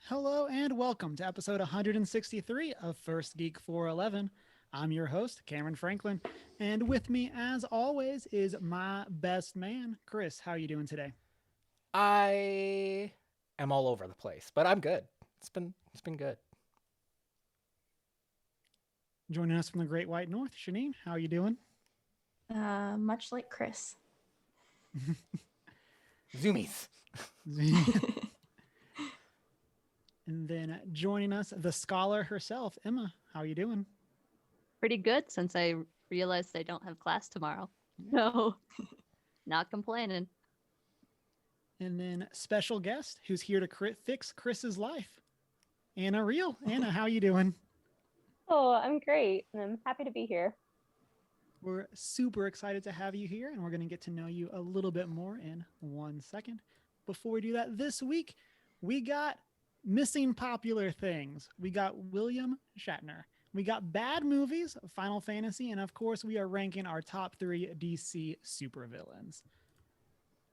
Hello and welcome to episode 163 of First Geek 411. I'm your host, Cameron Franklin, and with me, as always, is my best man, Chris. How are you doing today? I am all over the place, but I'm good. It's been good. Joining us from the Great White North, Shanine. How are you doing? Much like Chris. Zoomies. And then joining us, the scholar herself, Emma. How are you doing? Pretty good since I realized I don't have class tomorrow. So, not complaining. And then special guest who's here to fix Chris's life, Anna Real. Anna, how are you doing? Oh, I'm great, and I'm happy to be here. We're super excited to have you here, and we're going to get to know you a little bit more in 1 second. Before we do that, this week we got missing popular things. We got William Shatner. We got bad movies, Final Fantasy, and of course, we are ranking our top 3 DC supervillains.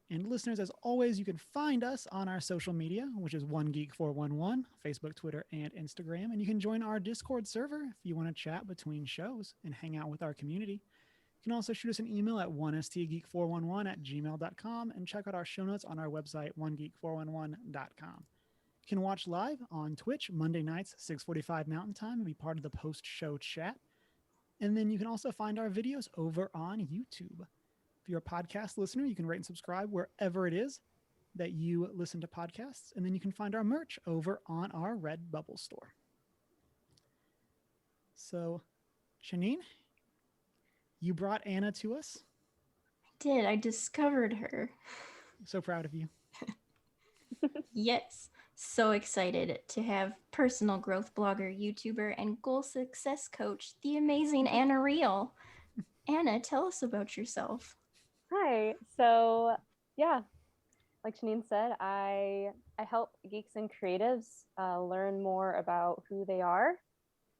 And listeners, as always, you can find us on our social media, which is OneGeek411, Facebook, Twitter, and Instagram. And you can join our Discord server if you want to chat between shows and hang out with our community. You can also shoot us an email at 1stgeek411@gmail.com and check out our show notes on our website, onegeek411.com. You can watch live on Twitch Monday nights, 6:45 Mountain Time, and be part of the post-show chat. And then you can also find our videos over on YouTube. If you're a podcast listener, you can rate and subscribe wherever it is that you listen to podcasts. And then you can find our merch over on our Redbubble store. So, Shanine, you brought Anna to us. I did. I discovered her. So proud of you. Yes. So excited to have personal growth blogger, YouTuber, and goal success coach, the amazing Anna Real. Anna, tell us about yourself. Hi. So, yeah, like Shanine said, I help geeks and creatives learn more about who they are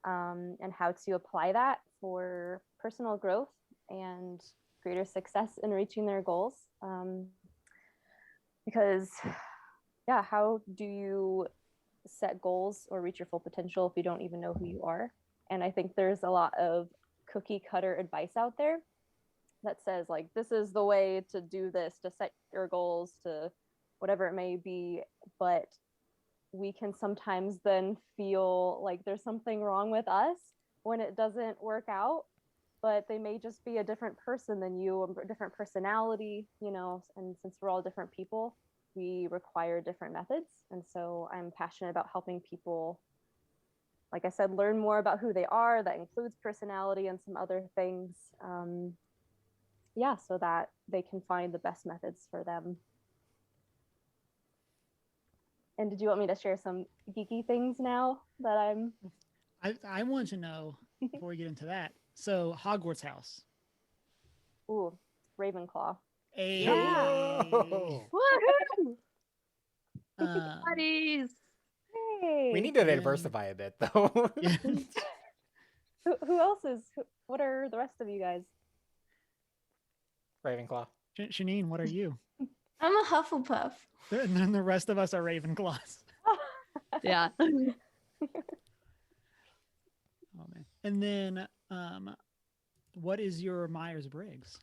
and how to apply that for personal growth and greater success in reaching their goals. Because, yeah, how do you set goals or reach your full potential if you don't even know who you are? And I think there's a lot of cookie cutter advice out there that says, like, this is the way to do this, to set your goals, to whatever it may be. But we can sometimes then feel like there's something wrong with us when it doesn't work out, but they may just be a different person than you, a different personality, and since we're all different people, we require different methods. And so I'm passionate about helping people, like I said, learn more about who they are. That includes personality and some other things. So that they can find the best methods for them. And did you want me to share some geeky things now that I'm... I want to know, before we get into that, so Hogwarts House. Ooh, Ravenclaw. Hey. Yeah. Woohoo! Buddies! Hey. We need to diversify a bit, though. Yeah. Who else is... What are the rest of you guys? Ravenclaw. Shanine, what are you? I'm a Hufflepuff. And then the rest of us are Ravenclaws. Yeah. Oh man. And then what is your Myers-Briggs?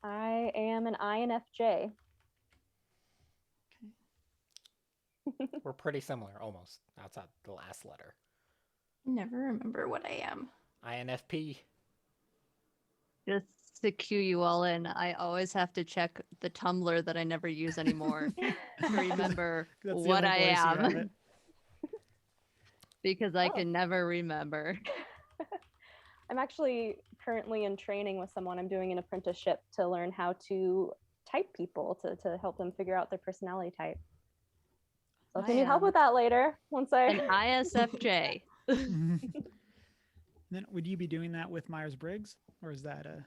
I am an INFJ. We're pretty similar, almost, outside the last letter. Never remember what I am. INFP. Just to cue you all in, I always have to check the Tumblr that I never use anymore to remember That's the what only I place you have am. it. Because I can never remember. I'm actually currently in training with someone. I'm doing an apprenticeship to learn how to type people, to help them figure out their personality type. So if you need help with that later, once I... An ISFJ. Then would you be doing that with Myers-Briggs, or is that a...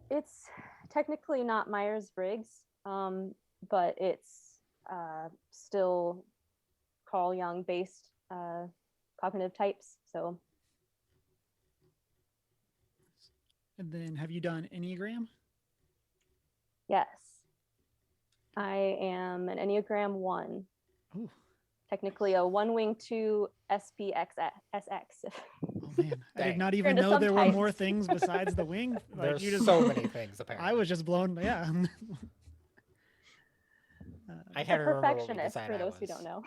It's technically not Myers-Briggs, but it's still Carl Jung based cognitive types. So. And then have you done Enneagram? Yes. I am an Enneagram 1. Ooh. Technically a one wing 2 SPXSX. Oh man, I did Dang. not even into know some there were more types. things besides the wing. Like There's you just, so many things apparently. I was just blown. Yeah. I It's a can't remember what we perfectionist decided for I those who was. don't know.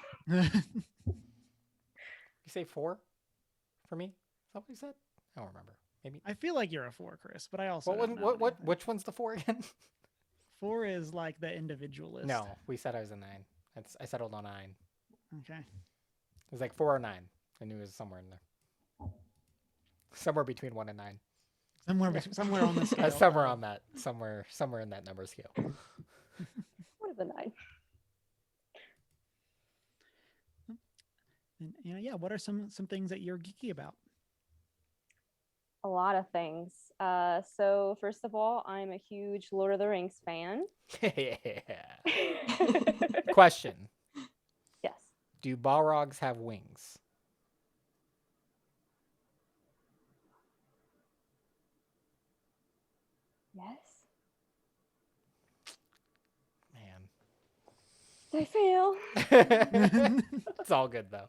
You say 4 for me? Is that what you said? I don't remember. Maybe. I feel like you're a 4, Chris, but I also What don't one? know What? anything. Which one's the 4 again? 4 is like the individualist. No, we said I was a 9. I settled on 9. Okay. It was like 4 or 9. I knew it was somewhere in there. Somewhere between 1 and 9. Somewhere on the scale. Somewhere on that. Somewhere in that number scale. What is a 9? And yeah, what are some things that you're geeky about? A lot of things. So first of all, I'm a huge Lord of the Rings fan. Yeah. Question: Yes. do Balrogs have wings? Yes. Man. I fail. It's all good though.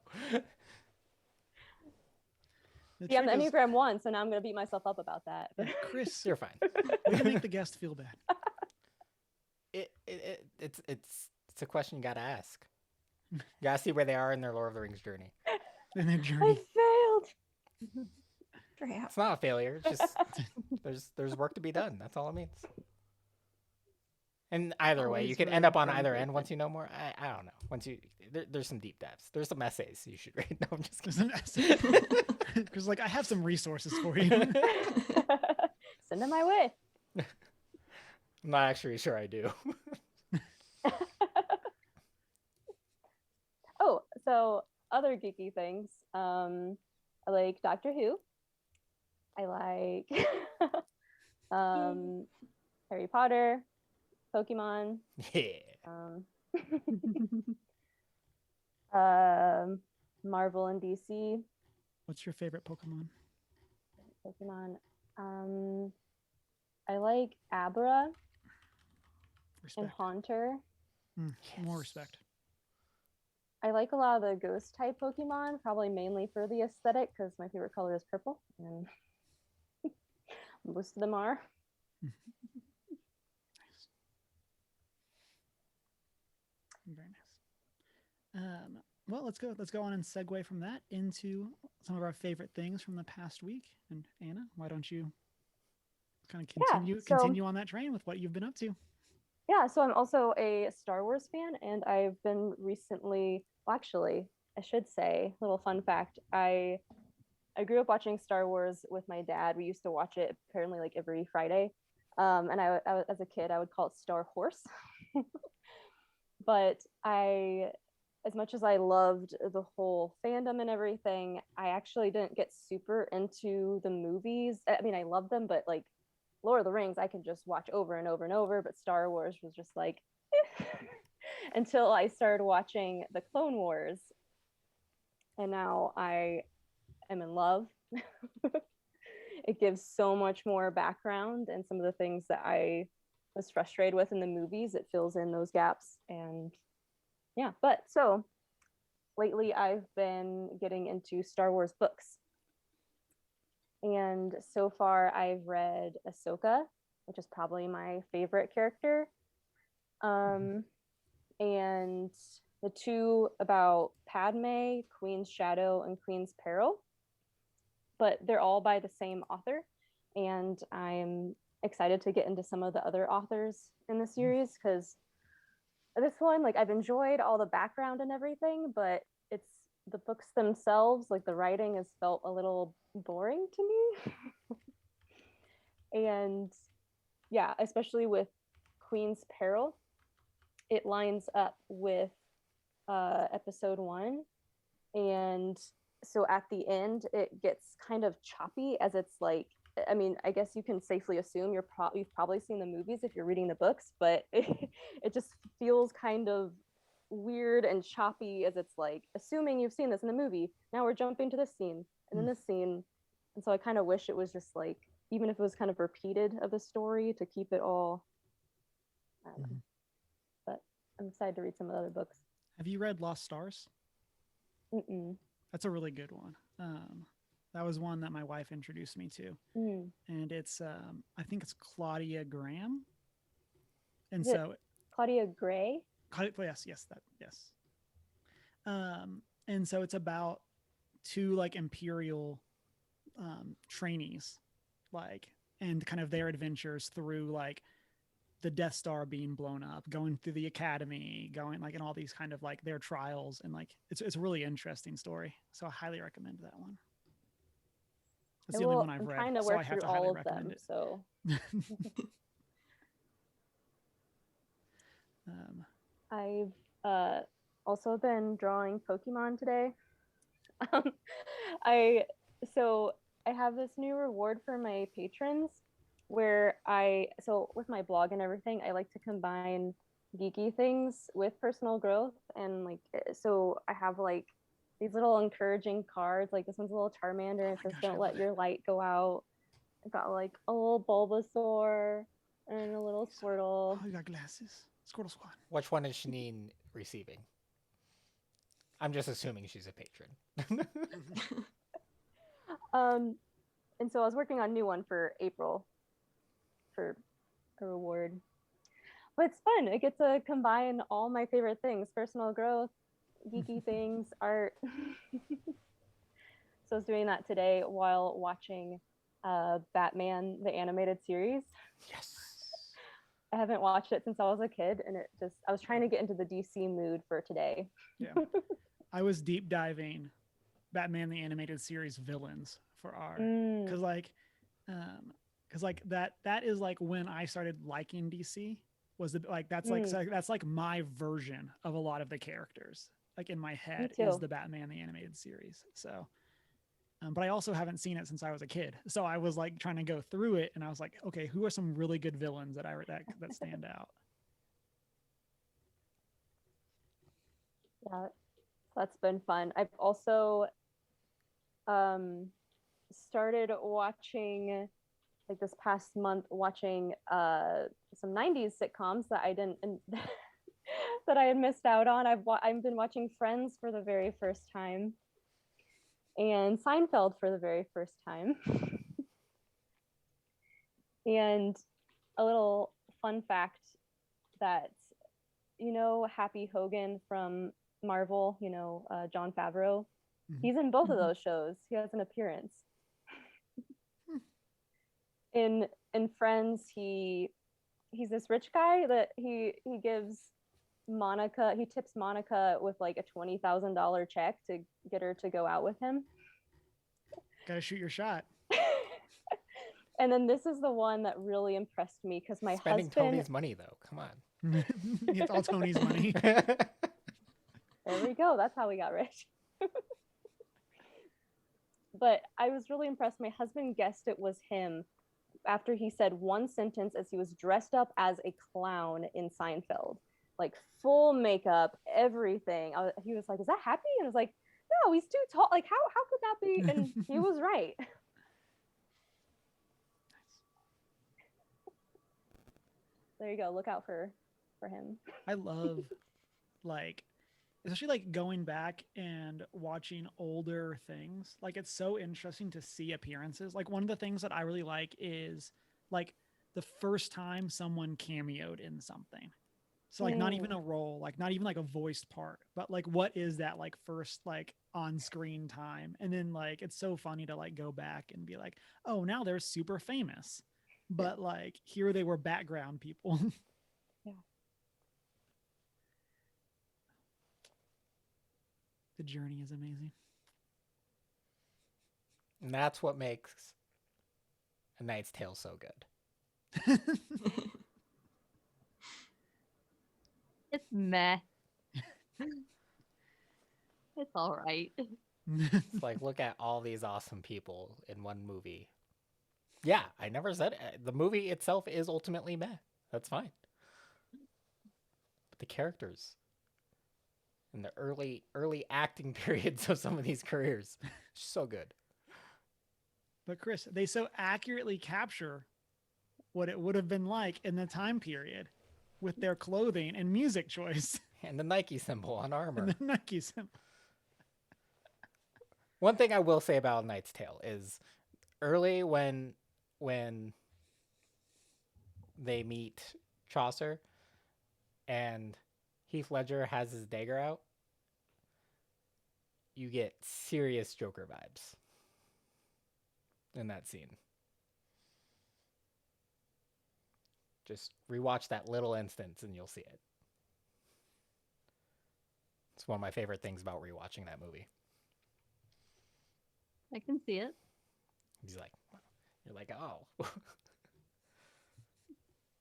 The Yeah, I'm the trick is, Enneagram 1, so now I'm gonna beat myself up about that. Chris, You're fine. way to make the guest feel bad. It's a question you gotta ask. You gotta see where they are in their Lord of the Rings journey. In their I journey. failed. Crap. It's not a failure. It's just there's work to be done. That's all it means. And either way, you Always could room end up on for either end improvement. once you know more. I don't know. Once you there's some deep depths. There's some essays you should read. No, I'm just kidding. Because like I have some resources for you. Send them my way. I'm not actually sure I do. Oh, so other geeky things. I like Doctor Who. I like Harry Potter, Pokemon, Yeah. Marvel and DC. What's your favorite Pokemon? Pokemon. I like Abra and Respect. Haunter. More respect. I like a lot of the ghost type Pokemon, probably mainly for the aesthetic because my favorite color is purple, and most of them are. Nice. Very nice. Well, let's go on and segue from that into some of our favorite things from the past week. And Anna, why don't you kind of continue on that train with what you've been up to? Yeah, so I'm also a Star Wars fan, and I've been recently, well, actually, I should say, little fun fact, I grew up watching Star Wars with my dad. We used to watch it apparently like every Friday. And I as a kid, I would call it Star Horse. But as much as I loved the whole fandom and everything, I actually didn't get super into the movies. I mean, I love them, but like Lord of the Rings, I can just watch over and over and over. But Star Wars was just like, until I started watching the Clone Wars. And now I am in love. It gives so much more background, and some of the things that I was frustrated with in the movies, it fills in those gaps. And yeah, but so lately I've been getting into Star Wars books. And so far I've read Ahsoka, which is probably my favorite character. And the two about Padme, Queen's Shadow and Queen's Peril. But they're all by the same author. And I'm excited to get into some of the other authors in the series, because this one, like, I've enjoyed all the background and everything, but it's the books themselves, like the writing has felt a little boring to me. And yeah, especially with Queen's Peril, it lines up with episode 1. And so at the end, it gets kind of choppy, as it's like, I mean, I guess you can safely assume you've probably seen the movies if you're reading the books, but it just feels kind of weird and choppy, as it's like, assuming you've seen this in the movie, now we're jumping to this scene and then this scene. And so I kind of wish it was just like, even if it was kind of repeated of the story, to keep it all, I don't know. But I'm excited to read some of the other books. Have you read Lost Stars? Mm-mm. That's a really good one. That was one that my wife introduced me to, Mm. and it's I think it's Claudia Graham, and Is it so Claudia Gray? yes. And so it's about two like imperial trainees, like, and kind of their adventures through like the Death Star being blown up, going through the academy, going like and all these kind of like their trials, and like it's a really interesting story. So I highly recommend that one. That's the only one I've I'm read, trying to so I work have through to highly all of recommend them. it. So I've also been drawing Pokemon today. Um, I so I have this new reward for my patrons where with my blog and everything, I like to combine geeky things with personal growth, and like so I have like these little encouraging cards. Like this one's a little Charmander, and it says, gosh, I "Don't love let it. your light go out." I've got like a little Bulbasaur and a little Squirtle. Oh, you got glasses. Squirtle Squad. Which one is Shanine receiving? I'm just assuming she's a patron. And so I was working on a new one for April for a reward. But it's fun. I get to combine all my favorite things: personal growth, geeky things, art. So I was doing that today while watching Batman the animated series. Yes. I haven't watched it since I was a kid, and I was trying to get into the DC mood for today. Yeah. I was deep diving Batman the animated series villains for our because like that is like when I started liking DC was that's like my version of a lot of the characters like in my head is the Batman the animated series. So but I also haven't seen it since I was a kid, so I was like trying to go through it, and I was like, okay, who are some really good villains that stand out? Yeah, that's been fun. I've also started watching, like this past month, watching some 90s sitcoms that I didn't that I had missed out on. I've been watching Friends for the very first time and Seinfeld for the very first time. And a little fun fact that Happy Hogan from Marvel, Jon Favreau, he's in both of those shows. He has an appearance. In Friends, he's this rich guy that he tips Monica with like a $20,000 check to get her to go out with him. Gotta shoot your shot. And then this is the one that really impressed me because my Spending husband. Tony's money though. Come on. It's all Tony's money. There we go. That's how we got rich. But I was really impressed. My husband guessed it was him after he said one sentence as he was dressed up as a clown in Seinfeld, like full makeup, everything. He was like, "Is that Happy?" And I was like, "No, he's too tall. Like, how could that be?" And he was right. There you go. Look out for him. I love like especially like going back and watching older things. Like it's so interesting to see appearances. Like one of the things that I really like is like the first time someone cameoed in something. So like not even a role, like not even like a voiced part, but like what is that like first like on-screen time? And then like it's so funny to like go back and be like, oh, now they're super famous. But like here they were background people. Yeah. The journey is amazing. And that's what makes A Knight's Tale so good. It's meh. It's all right. It's like, look at all these awesome people in one movie. Yeah, I never said it. The movie itself is ultimately meh. That's fine. But the characters and the early acting periods of some of these careers, so good. But Chris, they so accurately capture what it would have been like in the time period with their clothing and music choice. And the Nike symbol on armor. And the Nike symbol. One thing I will say about A Knight's Tale is early when they meet Chaucer and Heath Ledger has his dagger out, you get serious Joker vibes in that scene. Just rewatch that little instance and you'll see it. It's one of my favorite things about rewatching that movie. I can see it. He's like, you're like, oh,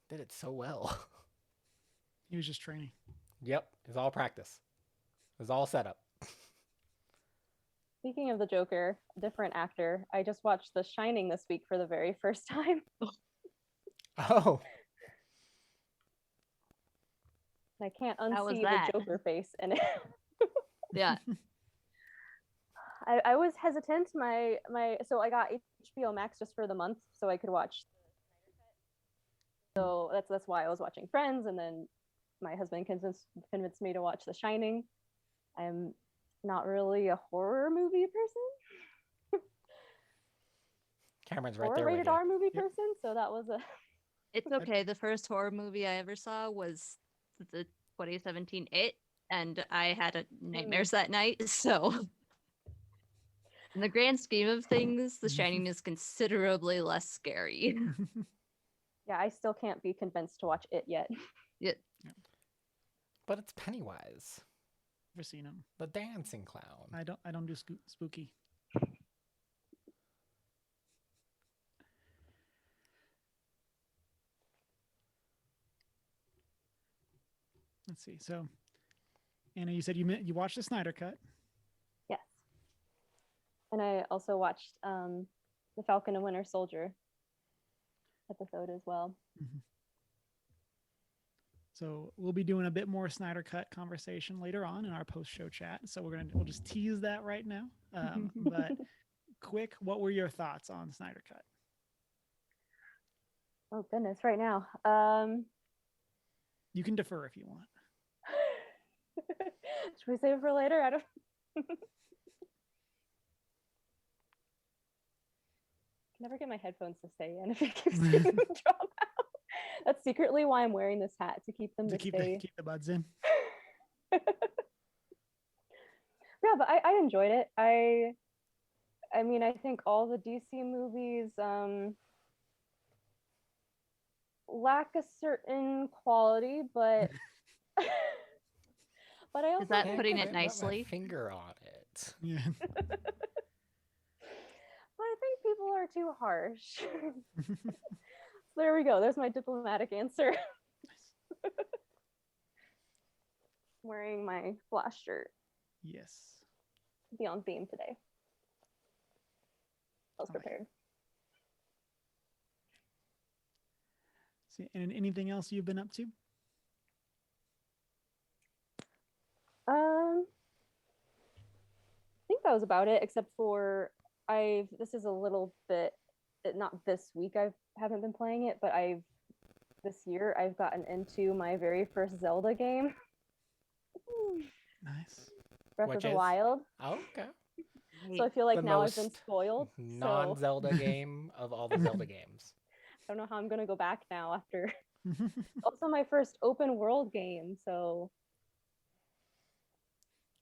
did it so well. He was just training. Yep, it's all practice. It was all set up. Speaking of the Joker, a different actor, I just watched The Shining this week for the very first time. Oh, I can't How was unsee that? the Joker face in it. Yeah. I was hesitant. So I got HBO Max just for the month so I could watch. So that's why I was watching Friends, and then my husband convinced me to watch The Shining. I'm not really a horror movie person, Cameron's right or there a with rated you. R movie Yep. person. So that was a It's okay. The first horror movie I ever saw was the 2017 It, and I had nightmares that night. So, in the grand scheme of things, The Shining is considerably less scary. yeah. I still can't be convinced to watch it yet. But it's Pennywise, Never seen him. the dancing clown. I don't do spooky. Let's see. So, Anna, you said you watched the Snyder Cut. Yes. And I also watched the Falcon and Winter Soldier episode as well. So we'll be doing a bit more Snyder Cut conversation later on in our post-show chat. So we'll just tease that right now. But quick, what were your thoughts on Snyder Cut? Oh goodness, right now. You can defer if you want. Should we save it for later? I don't. I can never get my headphones to stay in if it keeps getting them drop out. That's secretly why I'm wearing this hat, to keep them to keep stay. the buds in. Yeah, but I enjoyed it. I mean, I think all the DC movies lack a certain quality, but but I also that think putting Can't it put my nicely? finger on it. Yeah. But I think people are too harsh. So there we go. There's my diplomatic answer. Wearing my Flash shirt. Yes. Be on theme today. I was I like it. prepared. See, and anything else you've been up to? I think that was about it, except for this is a little bit, not this week I haven't been playing it, but this year I've gotten into my very first Zelda game, Nice. Breath Which of the is? Wild. Oh, okay. So I feel like The now I've been most spoiled. So Non-Zelda game of all the Zelda games. I don't know how I'm gonna go back now after. Also my first open world game, so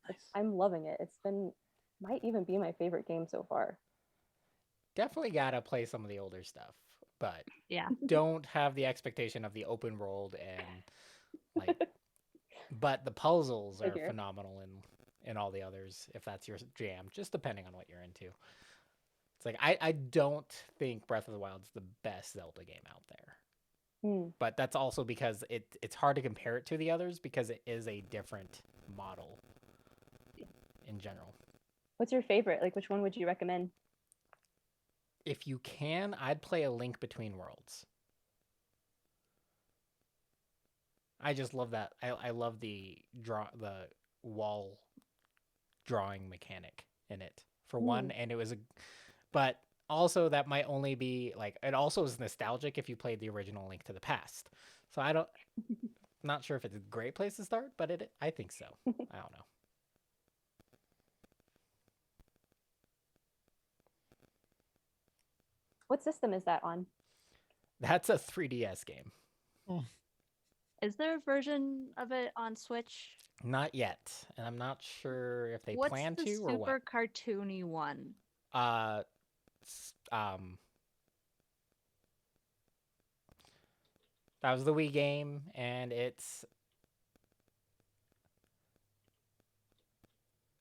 Nice. I'm loving it. Might even be my favorite game so far. Definitely gotta play some of the older stuff, but Yeah. don't have the expectation of the open world and like. But the puzzles are Figure. phenomenal in all the others, if that's your jam, just depending on what you're into. It's like I don't think Breath of the Wild's the best Zelda game out there. But that's also because it's hard to compare it to the others because it is a different model in general. What's your favorite? Like, which one would you recommend? If you can, I'd play A Link Between Worlds. I just love that. I love the wall drawing mechanic in it for one, and but also that might only be like, it also is nostalgic if you played the original Link to the Past. So Not sure if it's a great place to start, but I think so. I don't know. What system is that on? That's a 3DS game. Oh, Is there a version of it on Switch? Not yet, and I'm not sure if they What's plan the to or super what. cartoony one? Uh, s- um, that was the Wii game, and it's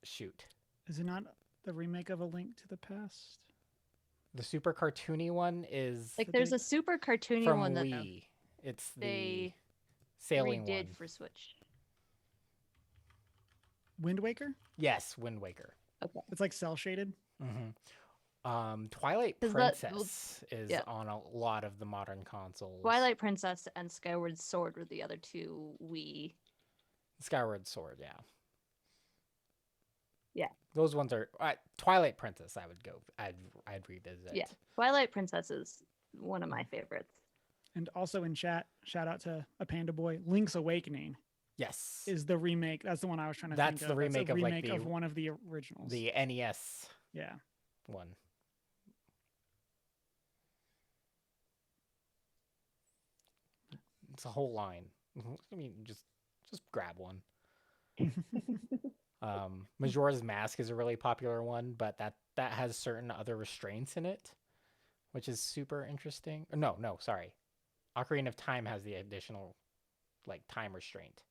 shoot. is it not the remake of A Link to the Past? The super cartoony one is Like, The there's big- a super cartoony from one that Wii. It's the they sailing redid one. for Switch. Wind Waker? Yes, Wind Waker. It's like cell shaded. Twilight 'Cause that- Princess is yeah. on a lot of the modern consoles. Twilight Princess and Skyward Sword were the other two Wii. Skyward Sword, yeah. Yeah. Those ones are Twilight Princess. I would go. I'd revisit. Yeah, Twilight Princess is one of my favorites. And also in chat, shout out to a Panda Boy. Link's Awakening Yes. is the remake. That's the one I was trying to That's think the of. remake That's a of, like, remake the- of one of the originals. The NES Yeah. one. It's a whole line. I mean, just grab one. Majora's Mask is a really popular one, but that has certain other restraints in it, which is super interesting. No, sorry. Ocarina of Time has the additional like time restraint.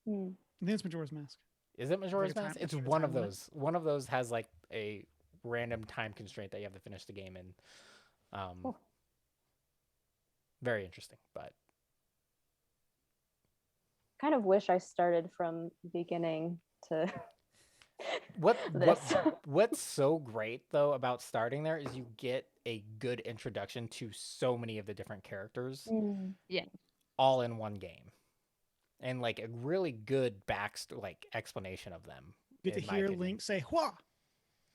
I think it's Majora's Mask. Is it Majora's time- Mask? it's It's like a one time of limit. those. One of those has like a random time constraint that you have to finish the game in. Cool. Very interesting, but Kind of wish I started from beginning to this. what's so great though about starting there is you get a good introduction to so many of the different characters all in one game, and like a really good explanation of them. You get in to my hear opinion. Link say "Hua,"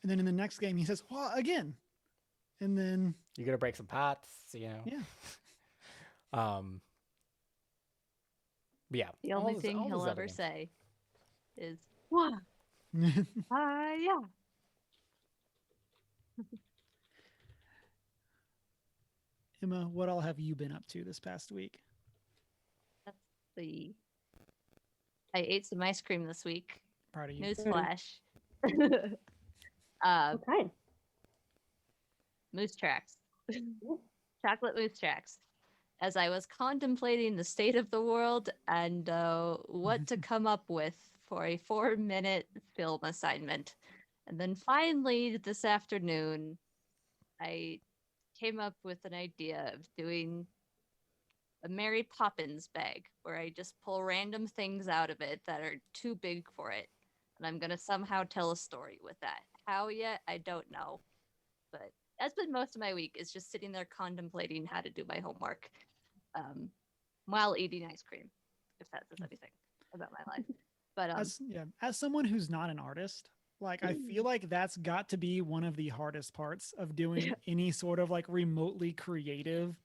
and then in the next game he says "Hua" again, and then You're gonna break some pots, you know. yeah. But yeah. The all only those- thing all he'll those other ever games. say is "Wah, yeah." Emma, what all have you been up to this past week? That's the. I ate some ice cream this week. Proud of you. Newsflash. Okay. Moose tracks. Chocolate moose tracks. As I was contemplating the state of the world and what to come up with for a 4-minute film assignment. And then finally this afternoon, I came up with an idea of doing a Mary Poppins bag where I just pull random things out of it that are too big for it. And I'm going to somehow tell a story with that. How yet? I don't know. But that's been most of my week, is just sitting there contemplating how to do my homework while eating ice cream, if that says anything about my life. But as someone who's not an artist, like I feel like that's got to be one of the hardest parts of doing any sort of like remotely creative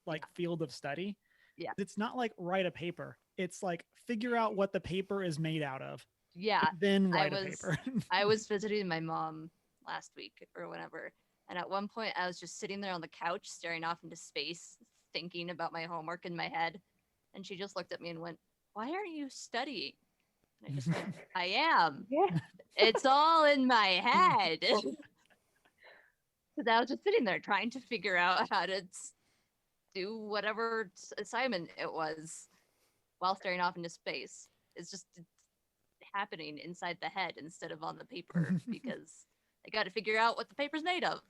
like field of study. Yeah. It's not like write a paper. It's like figure out what the paper is made out of. yeah, Then write a paper. I was visiting my mom last week or whenever, and at one point I was just sitting there on the couch staring off into space, thinking about my homework in my head, and she just looked at me and went, "Why aren't you studying?" And I just went, "I am. Yeah. It's all in my head." Because I was just sitting there trying to figure out how to do whatever assignment it was while staring off into space. It's just happening inside the head instead of on the paper because I got to figure out what the paper's made of.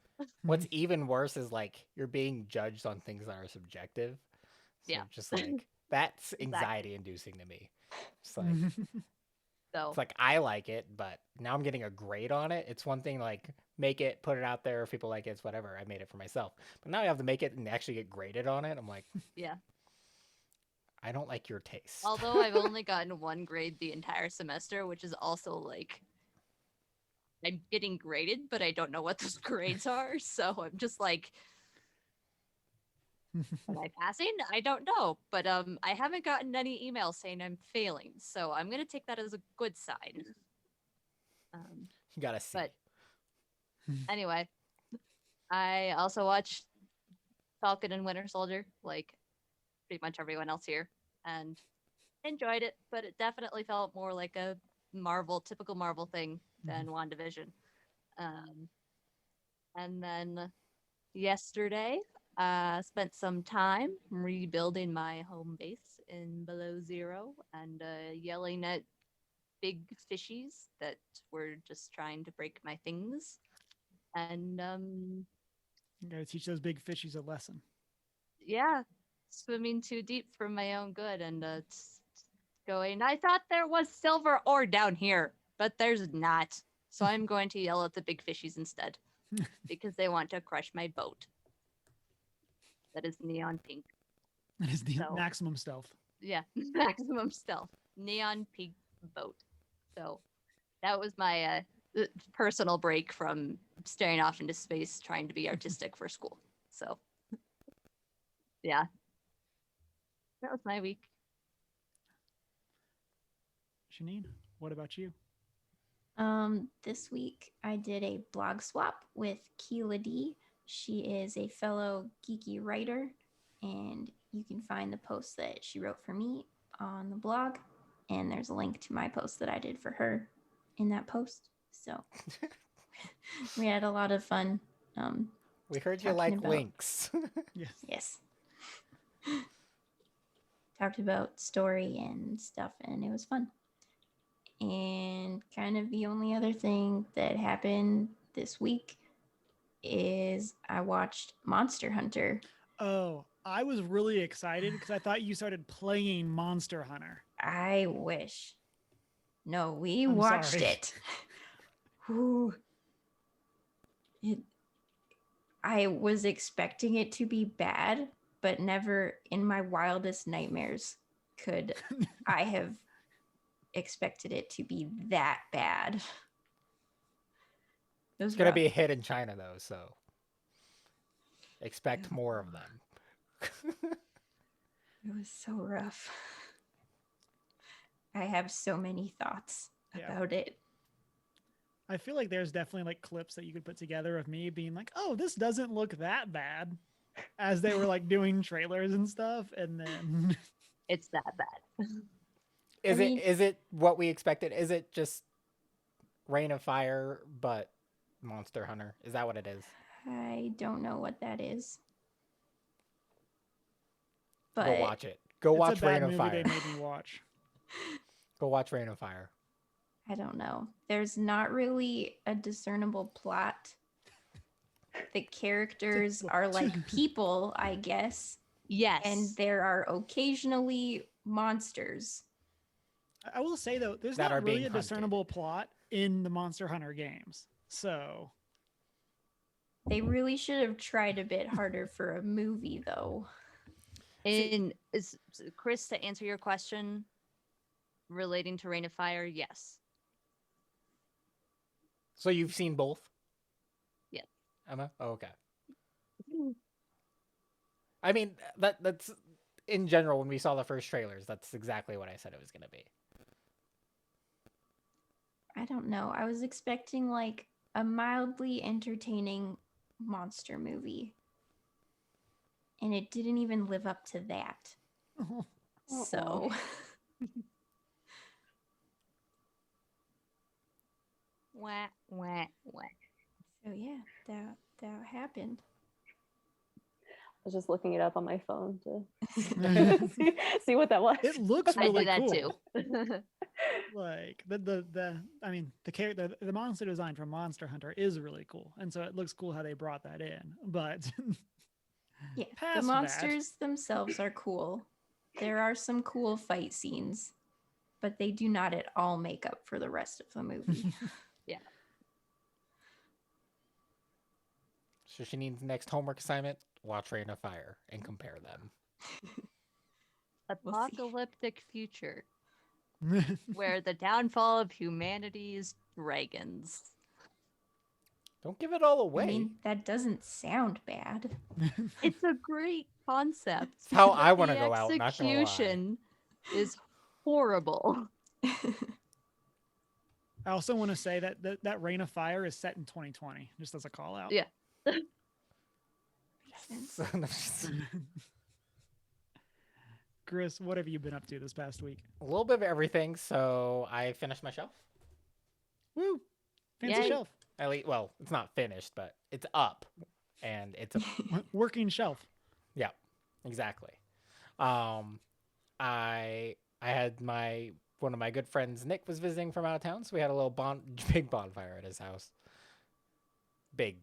What's even worse is like you're being judged on things that are subjective. So Yeah. just like that's Exactly. anxiety inducing to me. It's like So it's like I like it, but now I'm getting a grade on it. It's one thing like make it, put it out there, if people like it, it's whatever. I made it for myself. But now I have to make it and actually get graded on it. I'm like, yeah. I don't like your taste. Although I've only gotten 1 grade the entire semester, which is also like I'm getting graded, but I don't know what those grades are. So I'm just like, Am I passing? I don't know, but I haven't gotten any emails saying I'm failing, so I'm gonna take that as a good sign. You gotta see. But anyway, I also watched Falcon and Winter Soldier, like pretty much everyone else here, and enjoyed it, but it definitely felt more like a typical Marvel thing than WandaVision. And then yesterday, spent some time rebuilding my home base in Below Zero and yelling at big fishies that were just trying to break my things. And You gotta teach those big fishies a lesson. yeah, swimming too deep for my own good and going, I thought there was silver ore down here, but there's not. So I'm going to yell at the big fishies instead because they want to crush my boat. That is neon pink. That is the So- maximum stealth. Yeah, maximum stealth. Neon pink boat. So that was my personal break from staring off into space trying to be artistic for school. So yeah. That was my week. Janine, what about you? This week I did a blog swap with Keela D. She is a fellow geeky writer, and you can find the post that she wrote for me on the blog, and there's a link to my post that I did for her in that post. So we had a lot of fun. We heard you talking like about- links. Yes. Yes. Talked about story and stuff, and it was fun. And kind of the only other thing that happened this week is I watched Monster Hunter. Oh, I was really excited because I thought you started playing Monster Hunter. I wish. No, we I'm watched sorry. it. Whew. I was expecting it to be bad, but never in my wildest nightmares could I have expected it to be that bad. It was It's gonna rough. be a hit in China though, so expect more of them. It was so rough. I have so many thoughts Yeah. about it. I feel like there's definitely like clips that you could put together of me being like, "Oh, this doesn't look that bad," as they were like doing trailers and stuff, and then It's that bad. mean- Is it what we expected? Is it just Rain of Fire but Monster Hunter? Is that what it is? I don't know what that is. But Go watch it. Go it's watch a bad Rain of movie Fire. they made me watch. Go watch Rain of Fire. I don't know. There's not really a discernible plot. The characters are like people, I guess, Yes. and there are occasionally monsters. I will say though, there's That not are really being a discernible plot in the Monster Hunter games. So They really should have tried a bit harder for a movie, though. Chris, to answer your question relating to Rain of Fire, yes. So you've seen both? Yeah. Emma? Oh, okay. I mean, that's in general when we saw the first trailers, that's exactly what I said it was gonna be. I don't know. I was expecting like a mildly entertaining monster movie. And it didn't even live up to that. So Wah, wah, wah. so yeah, that happened. I was just looking it up on my phone to it see what that was. looks I really do that cool. too. Like I mean the character, the monster design from Monster Hunter is really cool, and so it looks cool how they brought that in. But Yeah, Past the that. monsters themselves are cool. There are some cool fight scenes, but they do not at all make up for the rest of the movie. So she needs next homework assignment, watch Rain of Fire and compare them. We'll see. Apocalyptic future where the downfall of humanity is dragons. Don't give it all away. I mean, that doesn't sound bad. It's a great concept. It's how but I want to the go out, not gonna lie. execution is horrible. I also want to say that that Reign of Fire is set in 2020, just as a call out. Yeah. Yes. Chris, what have you been up to this past week? A little bit of everything. So I finished my shelf. Woo! Fancy Yay. shelf. At least, well, it's not finished, but it's up, and it's a Working shelf. yeah, exactly. I had one of my good friends, Nick, was visiting from out of town, so we had a little big bonfire at his house. Big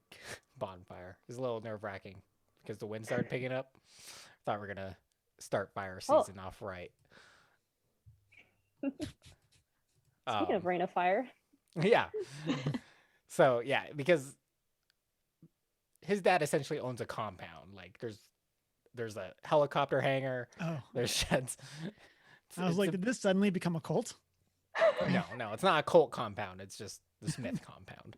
bonfire. It was a little nerve-wracking because the wind started picking up. Thought we were gonna start fire season off right. Speaking of Reign of Fire. Yeah. So yeah, because his dad essentially owns a compound. Like there's a helicopter hangar. Oh, There's sheds. I was like, did this suddenly become a cult? No, it's not a cult compound. It's just the Smith compound,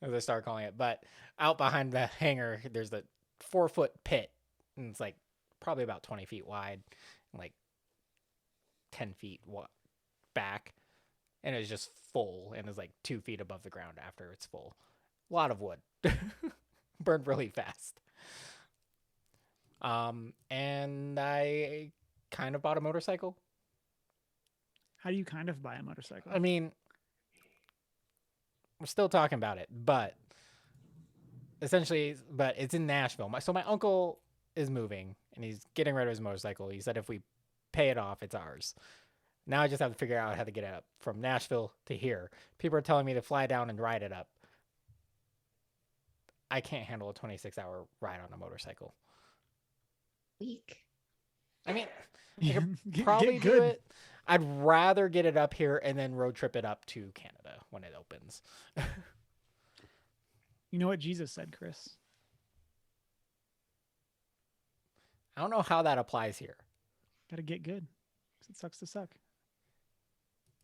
as I start calling it. But out behind the hangar, there's a 4-foot pit, and it's like probably about 20 feet wide, and like 10 feet back, and it's just full, and it's like 2 feet above the ground after it's full. A lot of wood, burned really fast. And I kind of bought a motorcycle. How do you kind of buy a motorcycle? I mean, we're still talking about it, but essentially, it's in Nashville. So my uncle is moving, and he's getting rid of his motorcycle. He said if we pay it off, it's ours. Now I just have to figure out how to get it up from Nashville to here. People are telling me to fly down and ride it up. I can't handle a 26-hour ride on a motorcycle. Weak. I mean, I could Get probably do good. it. I'd rather get it up here and then road trip it up to Canada when it opens. You know what Jesus said, Chris? I don't know how that applies here. Got to get good. 'Cause it sucks to suck.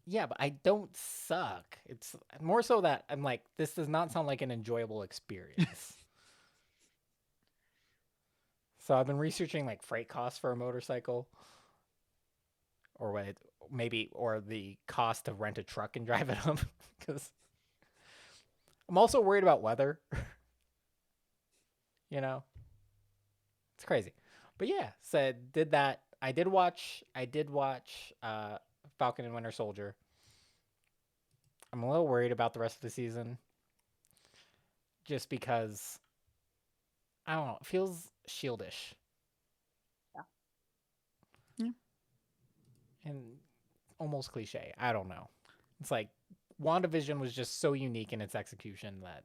Yeah, but I don't suck. It's more so that I'm like, this does not sound like an enjoyable experience. So I've been researching like freight costs for a motorcycle, or or the cost to rent a truck and drive it up, because I'm also worried about weather. It's crazy. But yeah, so did that. I did watch Falcon and Winter Soldier. I'm a little worried about the rest of the season, just because I don't know, it feels Shield-ish. Yeah. And almost cliche. I don't know. It's like WandaVision was just so unique in its execution that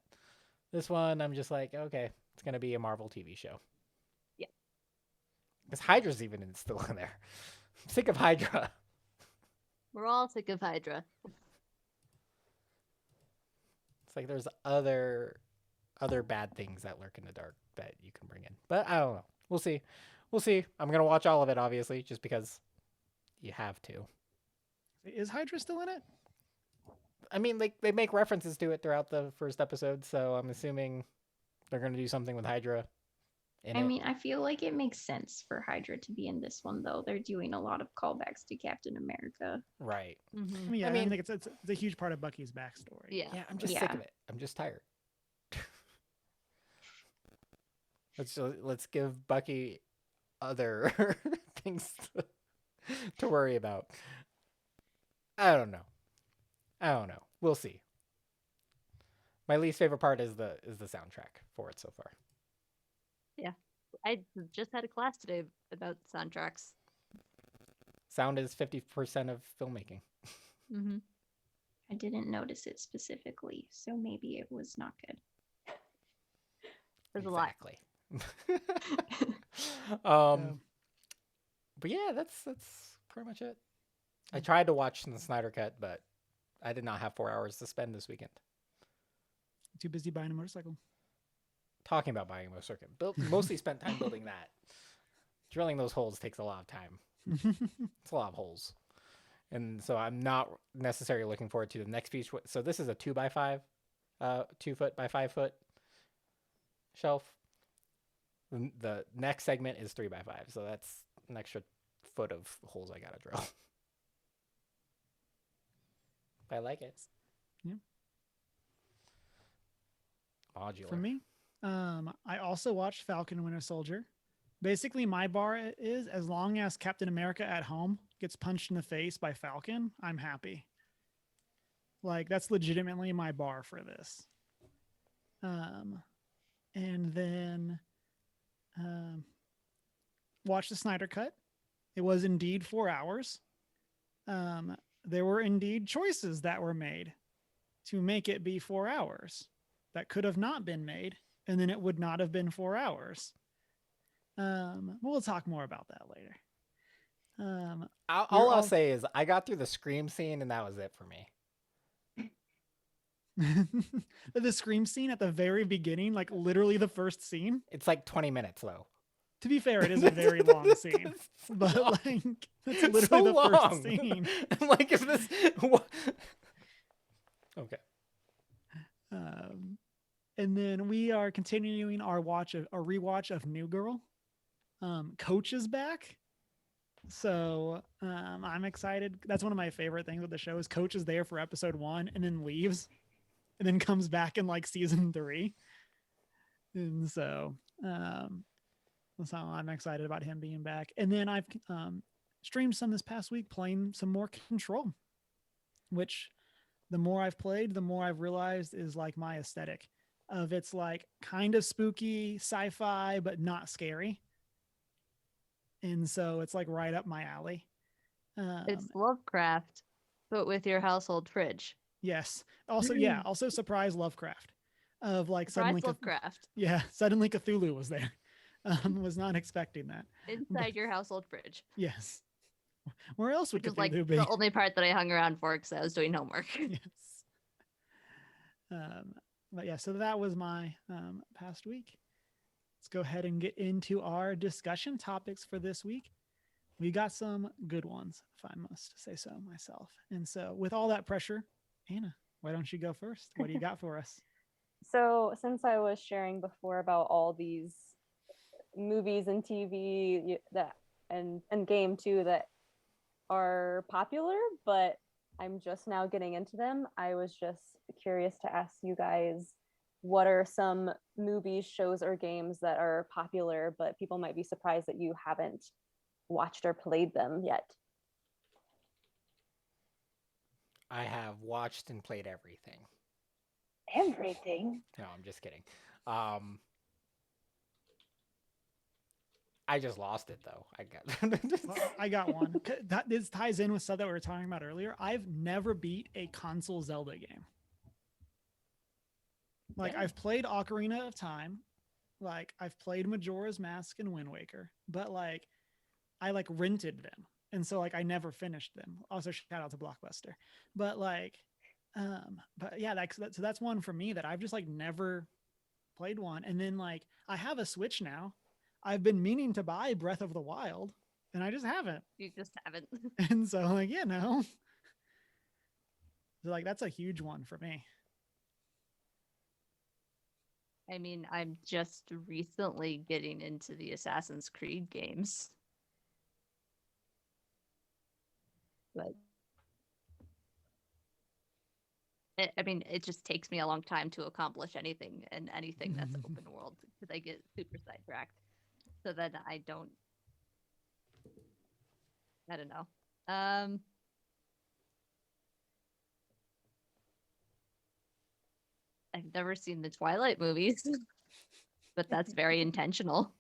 this one, I'm just like, okay, it's going to be a Marvel TV show. Yeah. Because Hydra's even still in there. I'm sick of Hydra. We're all sick of Hydra. It's like there's other bad things that lurk in the dark that you can bring in. But I don't know. We'll see. I'm going to watch all of it, obviously, just because you have to. Is Hydra still in it? I mean, they make references to it throughout the first episode, so I'm assuming they're going to do something with Hydra in I it. mean, I feel like it makes sense for Hydra to be in this one, though. They're doing a lot of callbacks to Captain America. Right. Mm-hmm. I mean, yeah, I I mean- think it's a huge part of Bucky's backstory. Yeah. Yeah, I'm just sick Yeah. of it. I'm just tired. Let's give Bucky other things to worry about. I don't know. We'll see. My least favorite part is the soundtrack for it so far. I just had a class today about soundtracks. Sound is 50% of filmmaking. Mm-hmm. I didn't notice it specifically, so maybe it was not good. There's a lot. Exactly. Yeah. But yeah, that's pretty much it. I tried to watch the Snyder Cut, but I did not have 4 hours to spend this weekend Too busy buying a motorcycle. talking about buying a motorcycle. Mostly spent time building that. Drilling those holes takes a lot of time. It's a lot of holes. And so I'm not necessarily looking forward to the next piece. So this is a 2x5. 2 foot by 5 foot shelf. The next segment is 3 by 5, so that's an extra foot of holes I gotta drill. I like it. Yeah. Modular. For me, I also watched Falcon and Winter Soldier. Basically, my bar is as long as Captain America at Home gets punched in the face by Falcon, I'm happy. Like, that's legitimately my bar for this. And then watch the Snyder Cut. It was indeed 4 hours. There were indeed choices that were made to make it be 4 hours that could have not been made, and then it would not have been 4 hours. We'll talk more about that later. All I'll say is I got through the Scream scene, and that was it for me. The Scream scene at the very beginning, like literally the first scene. It's like 20 minutes, though. To be fair, it is a very long scene, but like it's literally so the long. first scene. I'm like, if this, okay. And then we are continuing our rewatch of New Girl. Coach is back, so I'm excited. That's one of my favorite things with the show is Coach is there for episode 1 and then leaves, and then comes back in like season 3. And so I'm excited about him being back. And then I've streamed some this past week playing some more Control, which the more I've played, the more I've realized is like my aesthetic of it's like kind of spooky sci-fi, but not scary. And so it's like right up my alley. It's Lovecraft, but with your household fridge. Yes. Also, also surprise Lovecraft of like Surprise Lovecraft. Suddenly Cthulhu was there. Was not expecting that. Inside your household fridge. Yes. Where else would Cthulhu like be? The only part that I hung around for because I was doing homework. Yes. But yeah, so that was my past week. Let's go ahead and get into our discussion topics for this week. We got some good ones, if I must say so myself. And so with all that pressure, Anna, why don't you go first? What do you got for us? So since I was sharing before about all these movies and TV that and game too that are popular, but I'm just now getting into them, I was just curious to ask you guys, what are some movies, shows, or games that are popular, but people might be surprised that you haven't watched or played them yet? I have watched and played everything. Everything? No, I'm just kidding. I just lost it though. I got one. This ties in with stuff that we were talking about earlier. I've never beat a console Zelda game. Like I've played Ocarina of Time, like I've played Majora's Mask and Wind Waker, but like I like rented them, and so like I never finished them. Also, shout out to Blockbuster. But like, but yeah, so that's one for me that I've just like never played one. And then like I have a Switch now. I've been meaning to buy Breath of the Wild, and I just haven't. You just haven't. And so like, no. So like that's a huge one for me. I mean, I'm just recently getting into the Assassin's Creed games. But it just takes me a long time to accomplish anything that's open world because I get super sidetracked. So then I don't know. I've never seen the Twilight movies, but that's very intentional.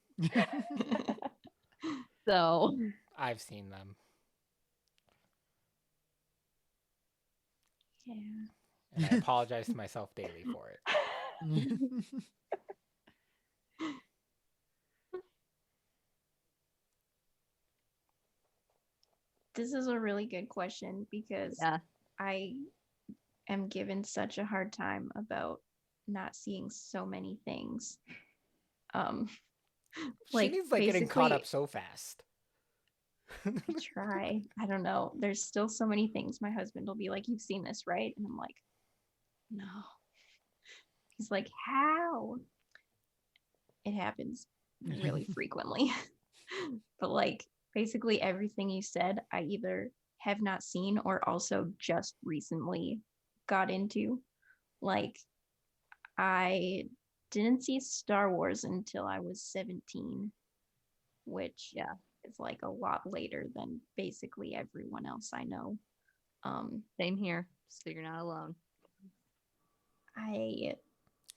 So I've seen them. Yeah. And I apologize to myself daily for it. This is a really good question because I am given such a hard time about not seeing so many things. She needs like getting caught up so fast. I try. I don't know. There's still so many things. My husband will be like, "You've seen this, right?" And I'm like, "No." He's like, how? It happens really frequently. But like basically everything you said, I either have not seen or also just recently got into. Like I didn't see Star Wars until I was 17, which is like a lot later than basically everyone else I know. Same here, so you're not alone. I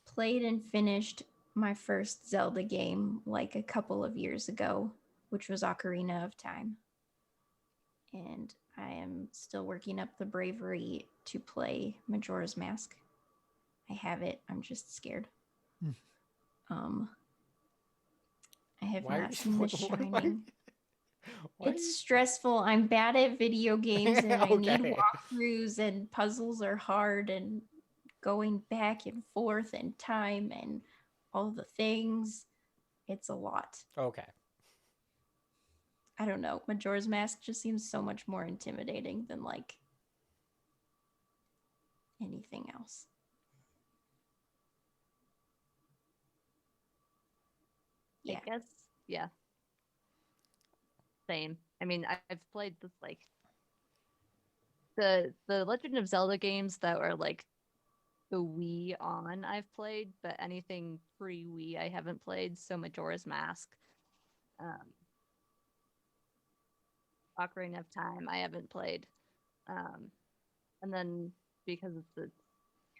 played and finished my first Zelda game like a couple of years ago, which was Ocarina of Time. And I am still working up the bravery to play Majora's Mask. I have it. I'm just scared. I have not seen The Shining. It's stressful. I'm bad at video games and I need walkthroughs and puzzles are hard and going back and forth and time and all the things. It's a lot. Okay. I don't know. Majora's Mask just seems so much more intimidating than like anything else. I guess, yeah. Same. I mean, I've played this like the Legend of Zelda games that were like the Wii on I've played, but anything pre-Wii I haven't played. So Majora's Mask, Ocarina of Time I haven't played, and then because of the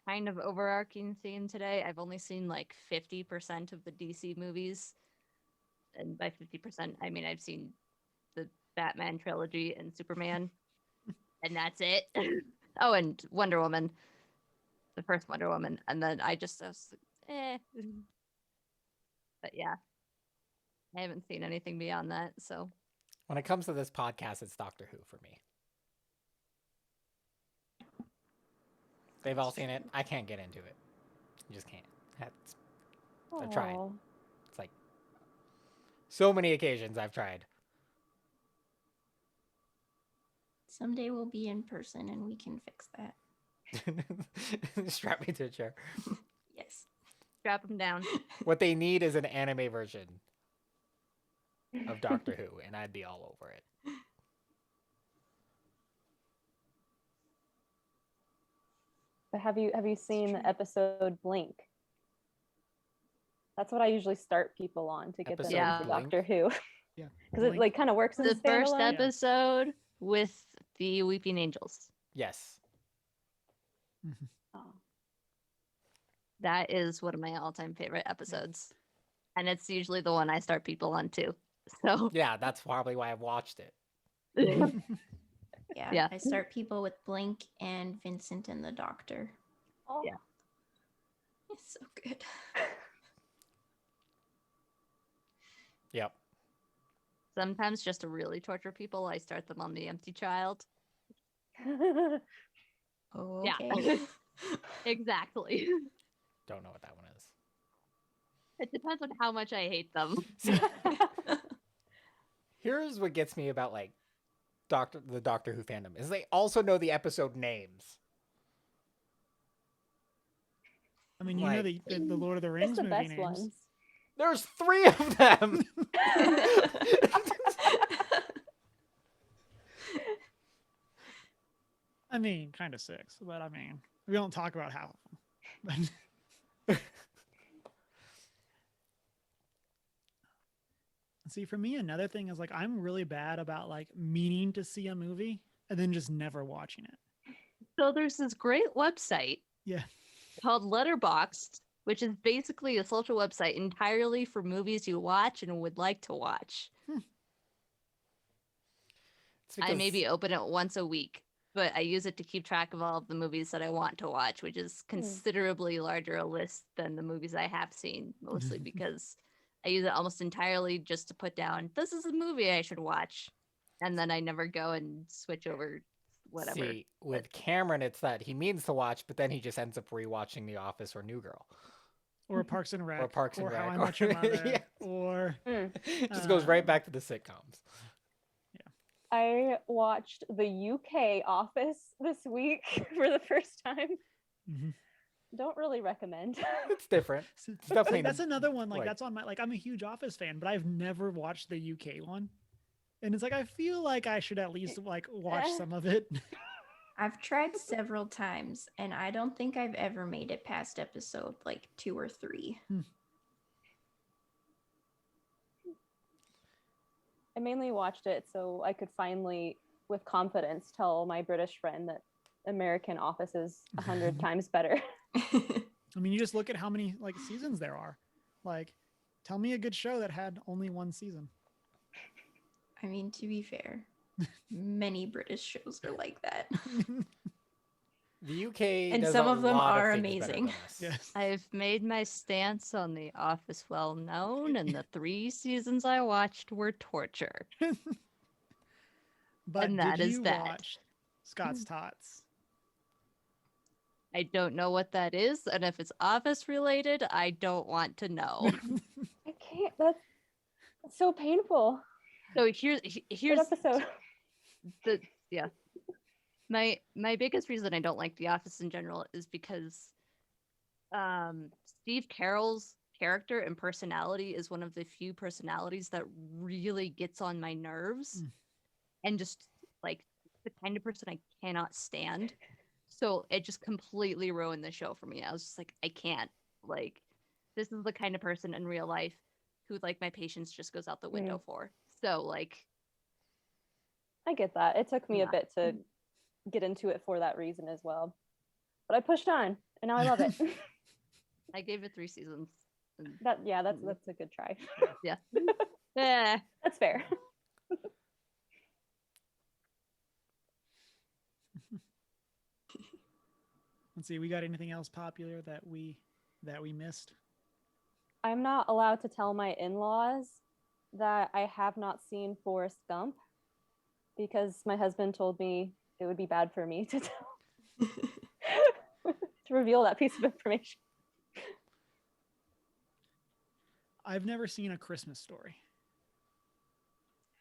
kind of overarching theme today, I've only seen like 50% of the DC movies, and by 50% I mean I've seen the Batman trilogy and Superman, and that's it. Oh, and Wonder Woman. The first Wonder Woman, and then I was like, But yeah, I haven't seen anything beyond that. So when it comes to this podcast, it's Doctor Who for me. They've all seen it. I can't get into it. I just can't. I've tried. It's like so many occasions I've tried. Someday we'll be in person and we can fix that. Strap me to a chair. Yes. Strap them down. What they need is an anime version of Doctor Who, and I'd be all over it. But have you seen the episode Blink? That's what I usually start people on to get them into Doctor Who. Yeah, because it like kind of works in the first standalone. episode with the Weeping Angels. Yes. Mm-hmm. Oh. That is one of my all-time favorite episodes, and it's usually the one I start people on too. So yeah, that's probably why I've watched it. Yeah, I start people with Blink and Vincent and the Doctor. Oh. Yeah, it's so good. Yep. Sometimes just to really torture people, I start them on The Empty Child. Oh, okay. Yeah. Exactly. Don't know what that one is. It depends on how much I hate them. Here's what gets me about like the Doctor Who fandom is they also know the episode names. I mean, you know the Lord of the Rings the movie best names. ones. There's 3 of them. I mean, kind of 6, but I mean, we don't talk about half of them. See, for me, another thing is like I'm really bad about like meaning to see a movie and then just never watching it. So there's this great website called Letterboxd, which is basically a social website entirely for movies you watch and would like to watch. I maybe open it once a week, but I use it to keep track of all of the movies that I want to watch, which is considerably larger a list than the movies I have seen, mostly because I use it almost entirely just to put down, this is a movie I should watch. And then I never go and switch over whatever. See, with Cameron, it's that he means to watch, but then he just ends up rewatching The Office or New Girl. Or Parks and Rec. Or How I Met Your Mother. Yeah. Or... just goes right back to the sitcoms. I watched the UK Office this week for the first time. Mm-hmm. don't really recommend. It's different. So- It's definitely that's another one. Like like- that's on my like. I'm a huge Office fan, but I've never watched the UK one, and it's like I feel like I should at least like watch some of it. I've tried several times, and I don't think I've ever made it past episode like 2 or 3. I mainly watched it so I could finally, with confidence, tell my British friend that American Office is 100 times better. I mean, you just look at how many like seasons there are. Like, tell me a good show that had only one season. I mean, to be fair, many British shows are like that. The UK And does some a of them lot are things better amazing. than us. Yes. I've made my stance on The Office well known, and the 3 seasons I watched were torture. But And that did is you that. watch Scott's Tots? I don't know what that is, and if it's Office related, I don't want to know. I can't. That's so painful. So here's What episode? the yeah. My biggest reason I don't like The Office in general is because Steve Carell's character and personality is one of the few personalities that really gets on my nerves, and just like the kind of person I cannot stand. So it just completely ruined the show for me. I was just like, I can't. Like, this is the kind of person in real life who like my patience just goes out the window for. So like, I get that. It took me Yeah. a bit to get into it for that reason as well. But I pushed on, and now I love it. I gave it 3 seasons. And That's a good try. yeah. That's fair. Let's see. We got anything else popular that we missed? I'm not allowed to tell my in-laws that I have not seen Forrest Gump because my husband told me it would be bad for me to tell to reveal that piece of information. I've never seen A Christmas Story,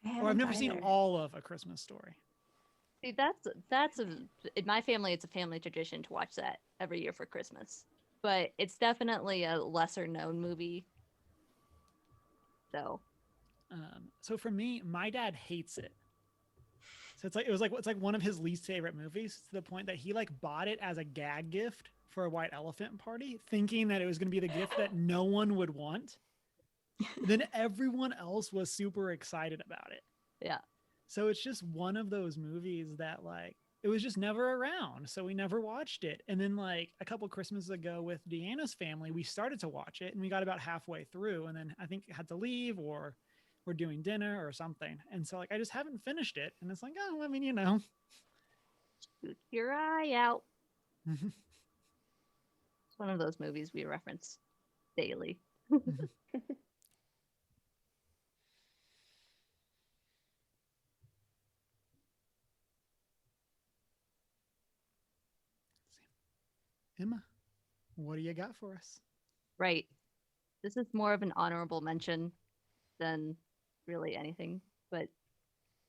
I or I've haven't never seen either. all of A Christmas Story. See, in my family, it's a family tradition to watch that every year for Christmas. But it's definitely a lesser known movie. So So for me, my dad hates it. So it's like one of his least favorite movies, to the point that he like bought it as a gag gift for a white elephant party, thinking that it was going to be the gift that no one would want. Then everyone else was super excited about it. yeah. So it's just one of those movies that like it was just never around, so we never watched it. And then like a couple Christmases ago with Deanna's family, we started to watch it, and we got about halfway through, and then I think had to leave, or we're doing dinner or something. And so like I just haven't finished it, and it's like, oh, I mean, you know. Shoot your eye out. It's one of those movies we reference daily. Emma, what do you got for us? Right. This is more of an honorable mention than really anything, but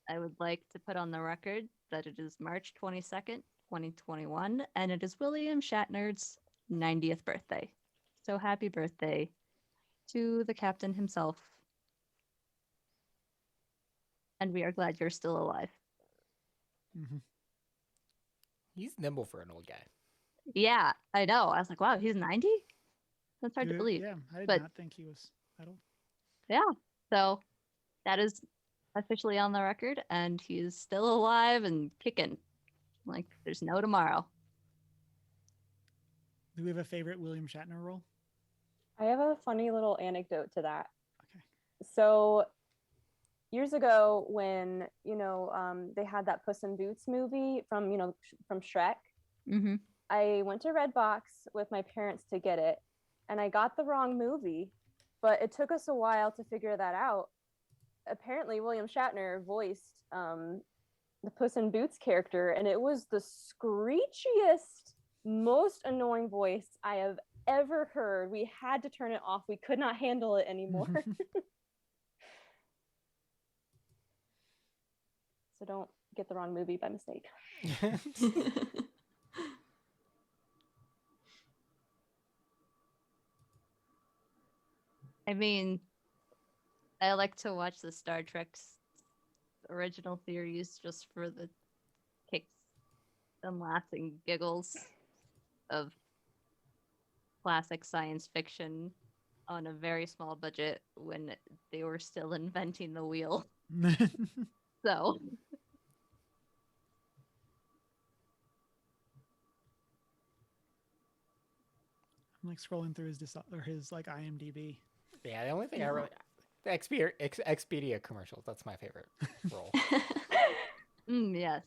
I would like to put on the record that it is March 22nd, 2021, and it is William Shatner's 90th birthday. So happy birthday to the captain himself. And we are glad you're still alive. He's nimble for an old guy. Yeah, I know. I was like, wow, he's 90? That's hard to believe. Yeah, I did but- not think he was that old. Yeah. So that is officially on the record, and he's still alive and kicking. Like, there's no tomorrow. Do we have a favorite William Shatner role? I have a funny little anecdote to that. Okay. So years ago, when they had that Puss in Boots movie from from Shrek, Mm-hmm. I went to Redbox with my parents to get it, and I got the wrong movie, but it took us a while to figure that out. Apparently, William Shatner voiced the Puss in Boots character, and it was the screechiest, most annoying voice I have ever heard. We had to turn it off. We could not handle it anymore. So don't get the wrong movie by mistake. I mean, I like to watch the Star Trek's original series just for the kicks and laughs and giggles of classic science fiction on a very small budget when they were still inventing the wheel. So I'm like scrolling through his like IMDb. Yeah, the only thing I really the Expedia commercials. That's my favorite role. yes.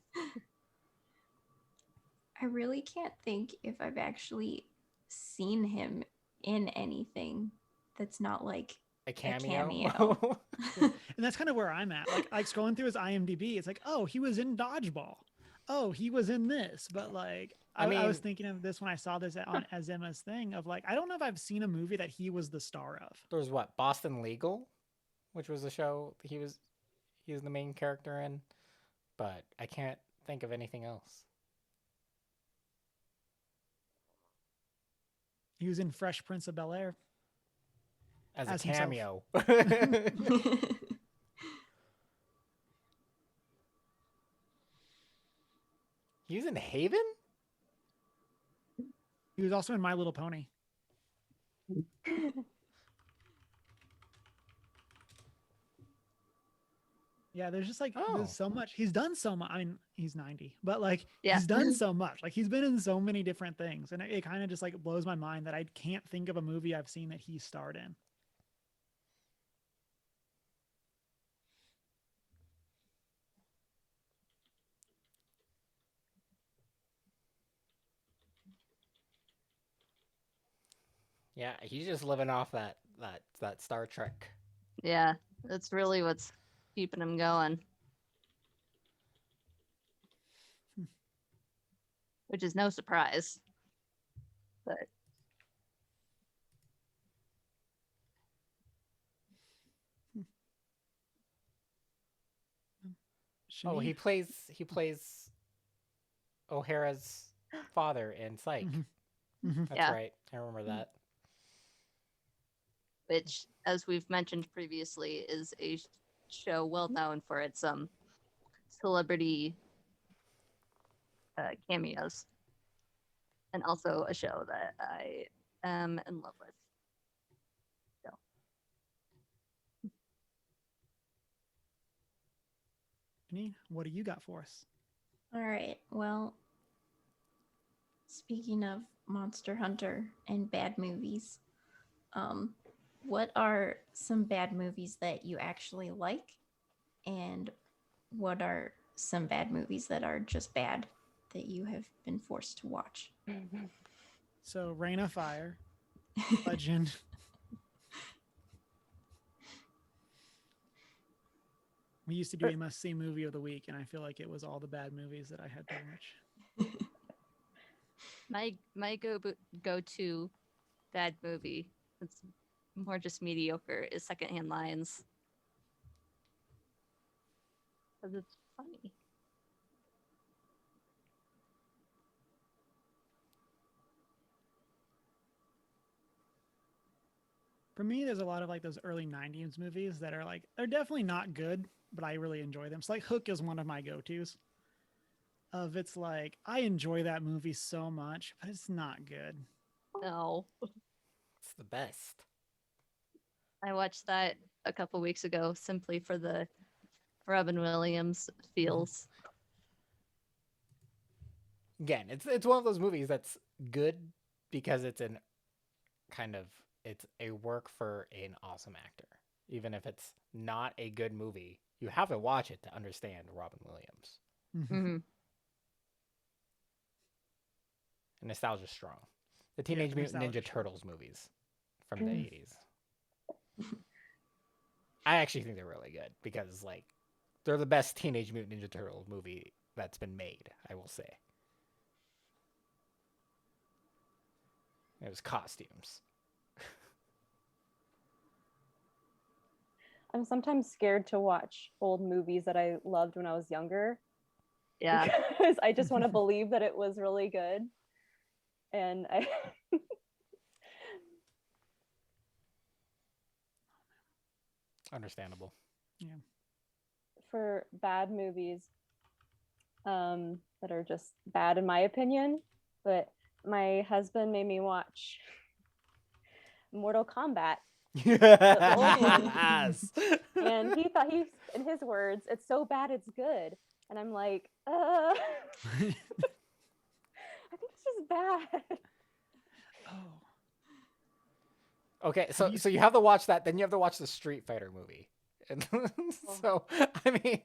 I really can't think if I've actually seen him in anything that's not like A cameo. cameo. And that's kind of where I'm at. Like scrolling through his IMDb, it's like, oh, he was in Dodgeball. Oh, he was in this. But like, I was thinking of this when I saw this as Emma's thing of like, I don't know if I've seen a movie that he was the star of. There was what, Boston Legal, which was a show he was the main character in, but I can't think of anything else. He was in Fresh Prince of Bel-Air. As a cameo. He was in Haven? He was also in My Little Pony. Yeah, there's just like there's so much. He's done so much. I mean, he's 90, but like he's done so much. Like he's been in so many different things, and it kind of just like blows my mind that I can't think of a movie I've seen that he starred in. Yeah, he's just living off that Star Trek. Yeah, that's really what's keeping him going. Which is no surprise. But he plays O'Hara's father in Psych. That's right. I remember that. Which, as we've mentioned previously, is a show well known for its celebrity cameos, and also a show that I am in love with. So. Janine, what do you got for us? All right. Well, speaking of Monster Hunter and bad movies, what are some bad movies that you actually like, and what are some bad movies that are just bad that you have been forced to watch? So, Reign of Fire, Legend. We used to do a must-see movie of the week, and I feel like it was all the bad movies that I had to watch. My go-to bad movie, it's more just mediocre, is Secondhand Lions. Because it's funny. For me, there's a lot of like those early 90s movies that are like, they're definitely not good, but I really enjoy them. So like Hook is one of my go-tos. It's like, I enjoy that movie so much, but it's not good. No. It's the best. I watched that a couple weeks ago simply for the Robin Williams feels. Again, it's one of those movies that's good because it's a work for an awesome actor. Even if it's not a good movie, you have to watch it to understand Robin Williams. Mm-hmm. And nostalgia's strong. The Teenage Mutant Ninja Turtles movies from the 80s. I actually think they're really good because like they're the best Teenage Mutant Ninja Turtle movie that's been made, I will say. It was costumes. I'm sometimes scared to watch old movies that I loved when I was younger. Yeah. Because I just want to believe that it was really good. And Understandable. Yeah. For bad movies that are just bad in my opinion, but my husband made me watch Mortal Kombat, the old one. Yes. And he thought, in his words, it's so bad it's good. And I'm like, I think it's just bad. Oh. Okay, so you so you have to watch that, then you have to watch the Street Fighter movie. And so I mean,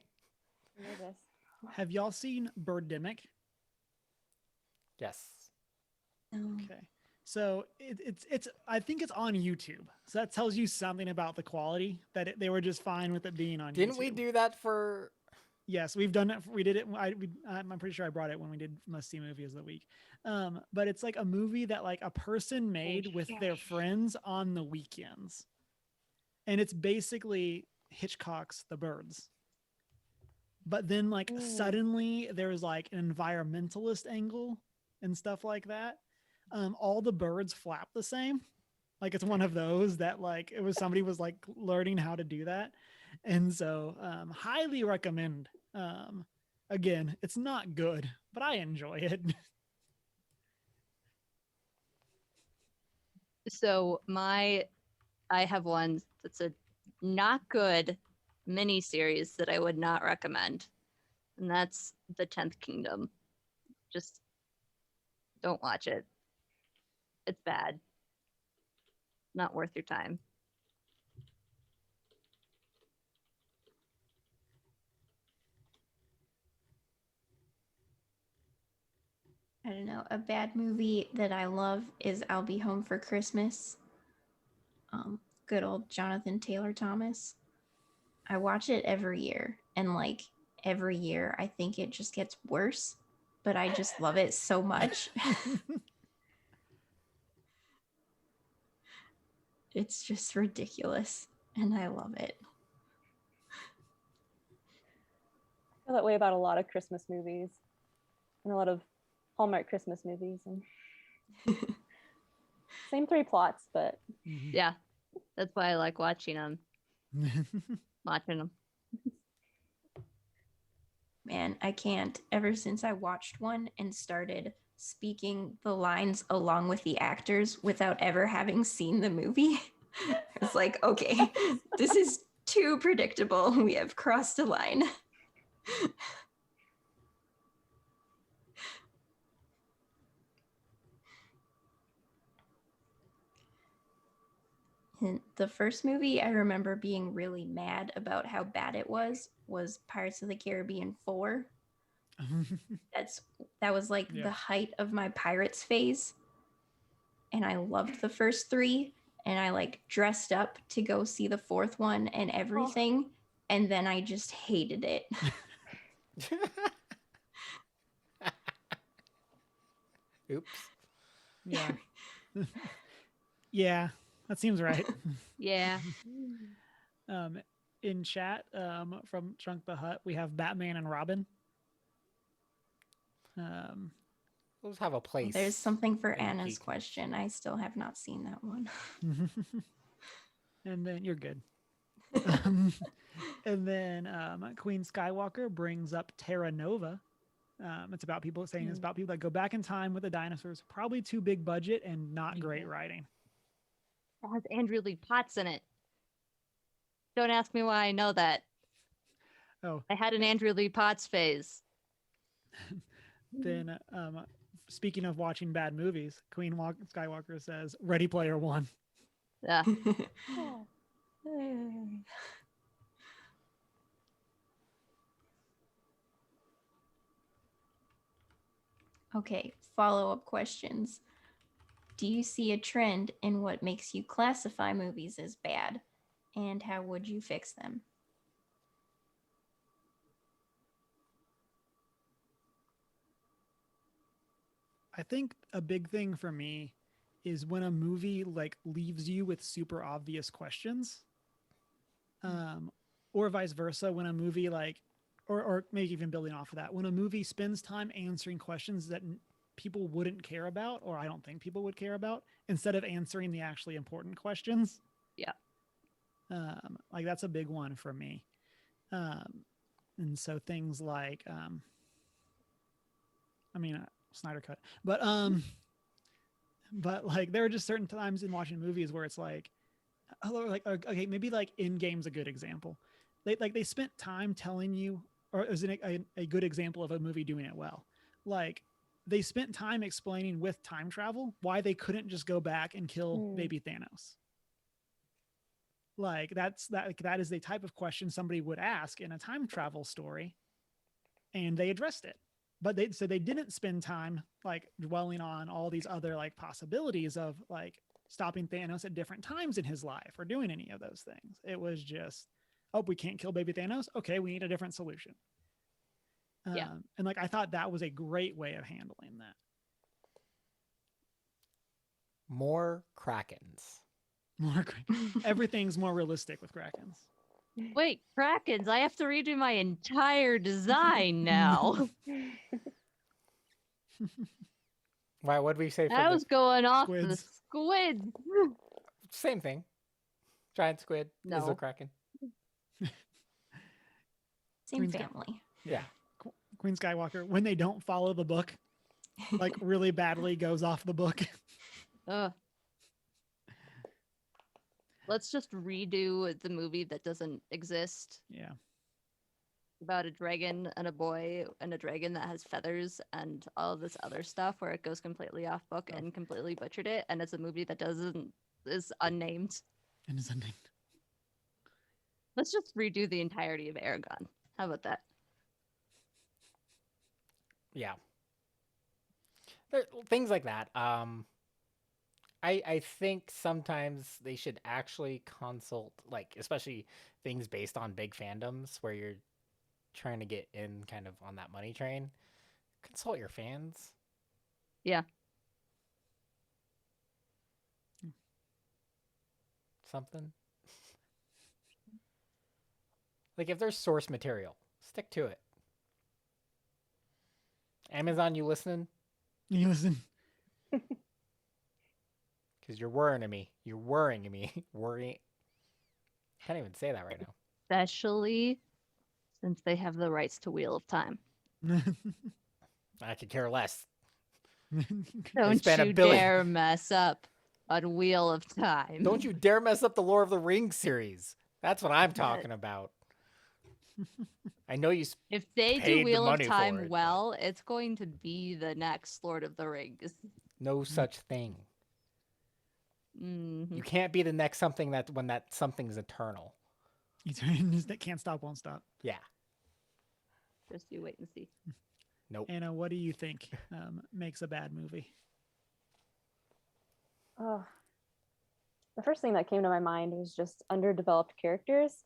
I'm nervous. Have y'all seen Birdemic? yes. Okay. So it's I think it's on YouTube. So that tells you something about the quality that they were just fine with it being on Didn't YouTube. we do that for Yes, we've done it. We did it. I'm pretty sure I brought it when we did Must See Movie of the Week. But it's like a movie that like a person made with their friends on the weekends. And it's basically Hitchcock's The Birds. But then like suddenly there's like an environmentalist angle and stuff like that. All the birds flap the same. Like it's one of those that like it was somebody was like learning how to do that. And so highly recommend. Again, it's not good, but I enjoy it. So I have one that's a not good mini series that I would not recommend, and that's The 10th Kingdom. Just don't watch it. It's bad. Not worth your time. I don't know. A bad movie that I love is I'll Be Home for Christmas. Good old Jonathan Taylor Thomas. I watch it every year, and like every year, I think it just gets worse, but I just love it so much. It's just ridiculous, and I love it. I feel that way about a lot of Christmas movies and a lot of Hallmark Christmas movies. And same three plots, but Yeah, that's why I like watching them. Watching them. Man, I can't. Ever since I watched one and started speaking the lines along with the actors without ever having seen the movie, it's like, okay, this is too predictable. We have crossed a line. And the first movie I remember being really mad about how bad it was Pirates of the Caribbean 4. That was like the height of my Pirates phase. And I loved the first three. And I like dressed up to go see the fourth one and everything. Oh. And then I just hated it. Oops. Yeah. Yeah, that seems right. Yeah. In chat, from Trunk the Hut, we have Batman and Robin. Those have a place. There's something for Anna's Geek. Question. I still have not seen that one. And then you're good. And then Queen Skywalker brings up Terra Nova. It's about people saying it's about people that go back in time with the dinosaurs. Probably too big budget and not great writing. It has Andrew Lee Potts in it. Don't ask me why I know that. Oh, I had an Andrew Lee Potts phase. Then, speaking of watching bad movies, Queen Skywalker says Ready Player One. Yeah. Okay, follow-up questions. Do you see a trend in what makes you classify movies as bad? And how would you fix them? I think a big thing for me is when a movie like leaves you with super obvious questions, or vice versa. When a movie like, or maybe even building off of that, when a movie spends time answering questions that people wouldn't care about, or I don't think people would care about, instead of answering the actually important questions. Yeah. Like that's a big one for me. And so things like, Snyder cut, but like there are just certain times in watching movies where it's like, okay, maybe like In-Game's a good example. They spent time telling you, or is it a good example of a movie doing it well? Like they spent time explaining with time travel why they couldn't just go back and kill baby Thanos. Like that is the type of question somebody would ask in a time travel story, and they addressed it. But they didn't spend time like dwelling on all these other like possibilities of like stopping Thanos at different times in his life or doing any of those things. It was just, oh, we can't kill baby Thanos. Okay, we need a different solution. Yeah. And like I thought that was a great way of handling that. More Krakens. Everything's more realistic with Krakens. Wait, Krakens! I have to redo my entire design now. Why? What did we say? For I was going off the squids. squid. Same thing. Giant squid is a No. Kraken. Same Queen's Gate. family. Yeah. Queen Skywalker, when they don't follow the book, like really badly goes off the book. Ugh. Let's just redo the movie that doesn't exist Yeah. about a dragon and a boy and a dragon that has feathers and all of this other stuff where it goes completely off book and completely butchered it, and it's a movie that is unnamed. And is unnamed. Let's just redo the entirety of Aragon. How about that? Yeah. Things like that. I think sometimes they should actually consult, like, especially things based on big fandoms where you're trying to get in kind of on that money train. Consult your fans. Yeah. Something. Like, if there's source material, stick to it. Amazon, you listening? You listen. Because you're worrying me. You're worrying me. Worrying. Can't even say that right now. Especially since they have the rights to Wheel of Time. I could care less. Don't spent you $1 billion. dare mess up on Wheel of Time. Don't you dare mess up the Lord of the Rings series. That's what I'm talking about. I know you. If they paid do the Wheel of money for Time it, well, it's going to be the next Lord of the Rings. No such thing. Mhm. You can't be the next something when that something's eternal. That can't stop, won't stop. Yeah. Just you wait and see. Nope. Anna, what do you think makes a bad movie? Oh, the first thing that came to my mind was just underdeveloped characters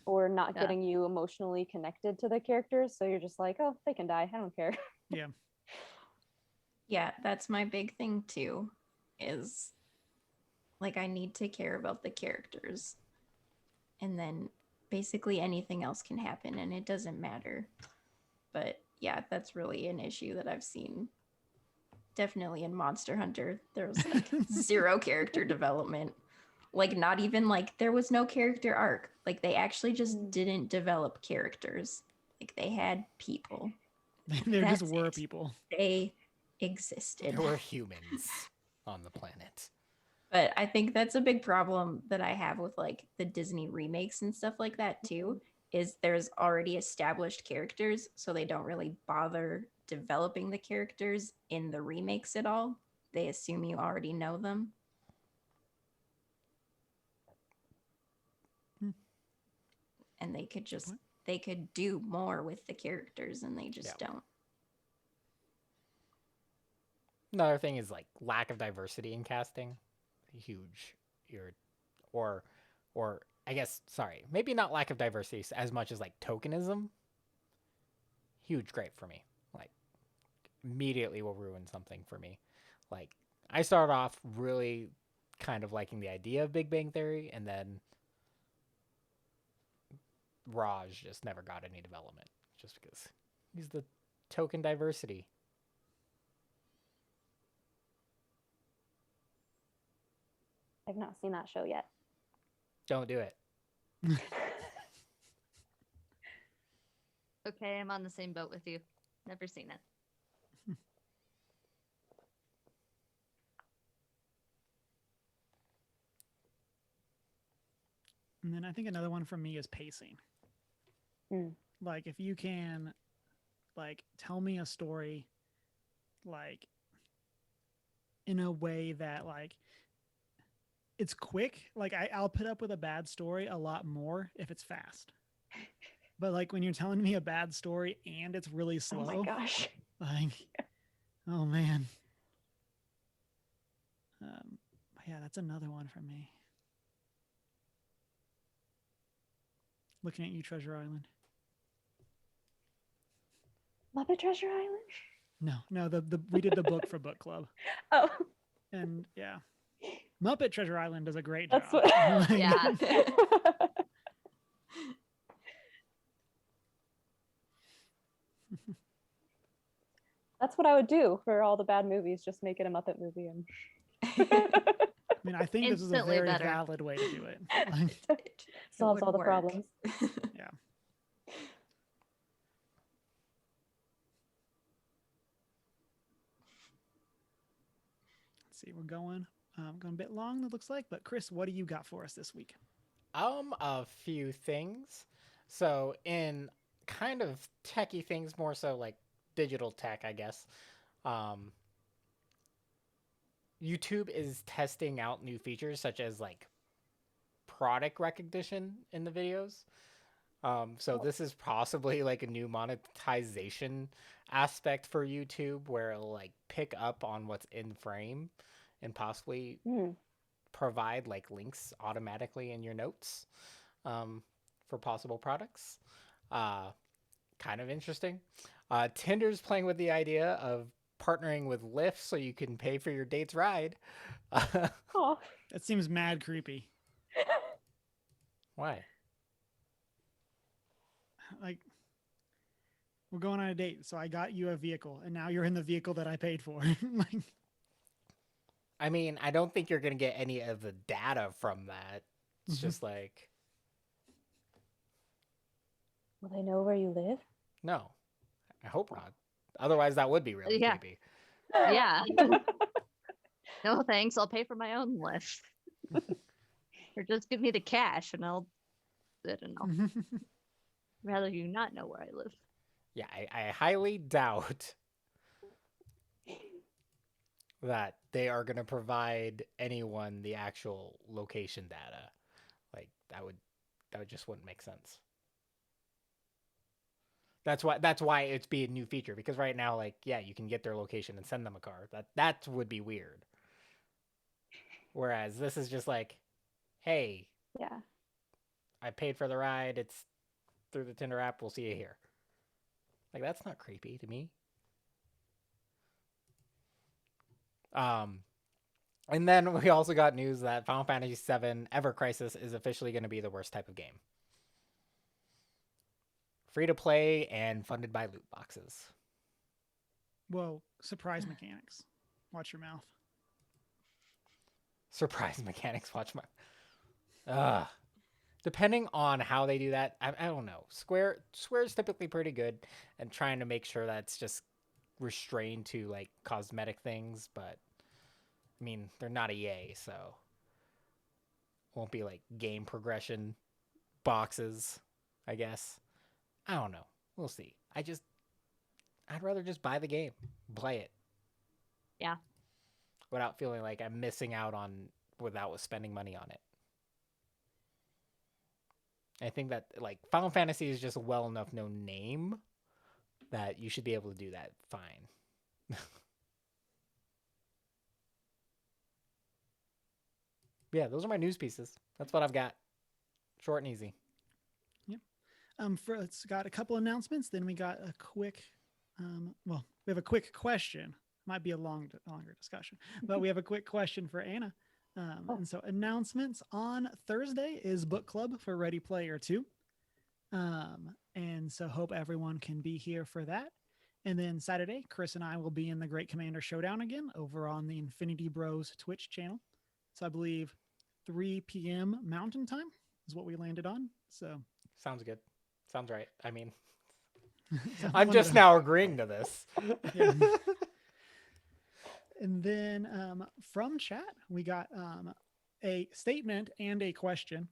or not Yeah. getting you emotionally connected to the characters. So you're just like, oh, they can die. I don't care. Yeah. Yeah, that's my big thing too, is like I need to care about the characters. And then basically anything else can happen and it doesn't matter. But yeah, that's really an issue that I've seen. Definitely in Monster Hunter, there was like zero character development. Like not even like there was no character arc. Like they actually just didn't develop characters. Like they had people. There just That's were it. people. They existed. There were humans on the planet. But I think that's a big problem that I have with like the Disney remakes and stuff like that too, is there's already established characters, so they don't really bother developing the characters in the remakes at all. They assume you already know them. And they could do more with the characters and they just don't. Another thing is like lack of diversity in casting. Huge. Or I guess, sorry, maybe not lack of diversity as much as like tokenism. Huge gripe for me. Like immediately will ruin something for me. Like I started off really kind of liking the idea of Big Bang Theory, and then Raj just never got any development just because he's the token diversity. I've not seen that show yet. Don't do it. Okay, I'm on the same boat with you. Never seen it. And then I think another one for me is pacing. Like if you can like tell me a story like in a way that like it's quick. Like I'll put up with a bad story a lot more if it's fast. But like when you're telling me a bad story and it's really slow. Oh my gosh. Like, oh man. Yeah, that's another one for me. Looking at you, Treasure Island. Muppet Treasure Island? No, we did the book for book club. Oh. And yeah. Muppet Treasure Island does a great That's job. what... Yeah. That's what I would do for all the bad movies. Just make it a Muppet movie. And I mean, I think this is a Instantly very better. valid way to do it. Like, solves would all the work. problems. yeah. Let's see, we're going a bit long, it looks like. But Chris, what do you got for us this week? A few things. So in kind of techie things, more so like digital tech, I guess. YouTube is testing out new features such as like product recognition in the videos. So this is possibly like a new monetization aspect for YouTube where it'll like pick up on what's in frame and possibly provide like links automatically in your notes for possible products. Kind of interesting. Tinder's playing with the idea of partnering with Lyft so you can pay for your date's ride. Oh. That seems mad creepy. Why? Like, we're going on a date, so I got you a vehicle, and now you're in the vehicle that I paid for. Like, I mean, I don't think you're going to get any of the data from that. It's just like... Will they know where you live? No. I hope not. Otherwise, that would be really creepy. Yeah. No thanks. I'll pay for my own Lyft. Or just give me the cash and I don't know. Rather you not know where I live. Yeah, I highly doubt that they are going to provide anyone the actual location data. Like that would just wouldn't make sense. That's why it's be a new feature, because right now, like, yeah, you can get their location and send them a car. That would be weird. Whereas this is just like, hey, Yeah. I paid for the ride. It's through the Tinder app. We'll see you here. Like, that's not creepy to me. And then we also got news that Final Fantasy VII Ever Crisis is officially going to be the worst type of game. Free to play and funded by loot boxes. whoa, surprise mechanics. Watch your mouth. Surprise mechanics. Watch my... Depending on how they do that, I don't know. Square's typically pretty good and trying to make sure that's just restrained to like cosmetic things, but I mean, they're not EA, so won't be like game progression boxes, I guess. I don't know. We'll see. I'd rather just buy the game, play it. Yeah. Without feeling like I'm missing out on without spending money on it. I think that like Final Fantasy is just a well enough known name that you should be able to do that fine. Yeah, those are my news pieces. That's what I've got. Short and easy. Yep. It's got a couple announcements. Then we got a quick, we have a quick question. Might be a longer discussion, but we have a quick question for Anna. And so announcements on Thursday is book club for Ready Player 2. And so hope everyone can be here for that. And then Saturday, Chris and I will be in the Great Commander Showdown again over on the Infinity Bros Twitch channel. So I believe 3 p.m. Mountain Time. is what we landed on. So Sounds good. Sounds right. I mean, so I'm wanted just to- now agreeing to this. Yeah. And then from chat, we got a statement and a question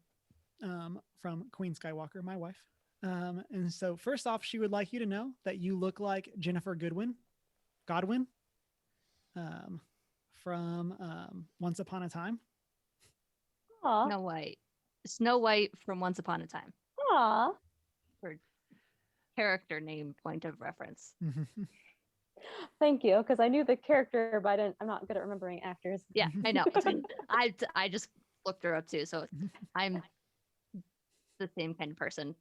from Queen Skywalker, my wife. And so, first off, she would like you to know that you look like Jennifer Godwin, from Once Upon a Time. Aw. Snow White from Once Upon a Time. Aw. For character name point of reference. Thank you, because I knew the character, but I'm not good at remembering actors. Yeah, I know. I just looked her up too, so I'm the same kind of person.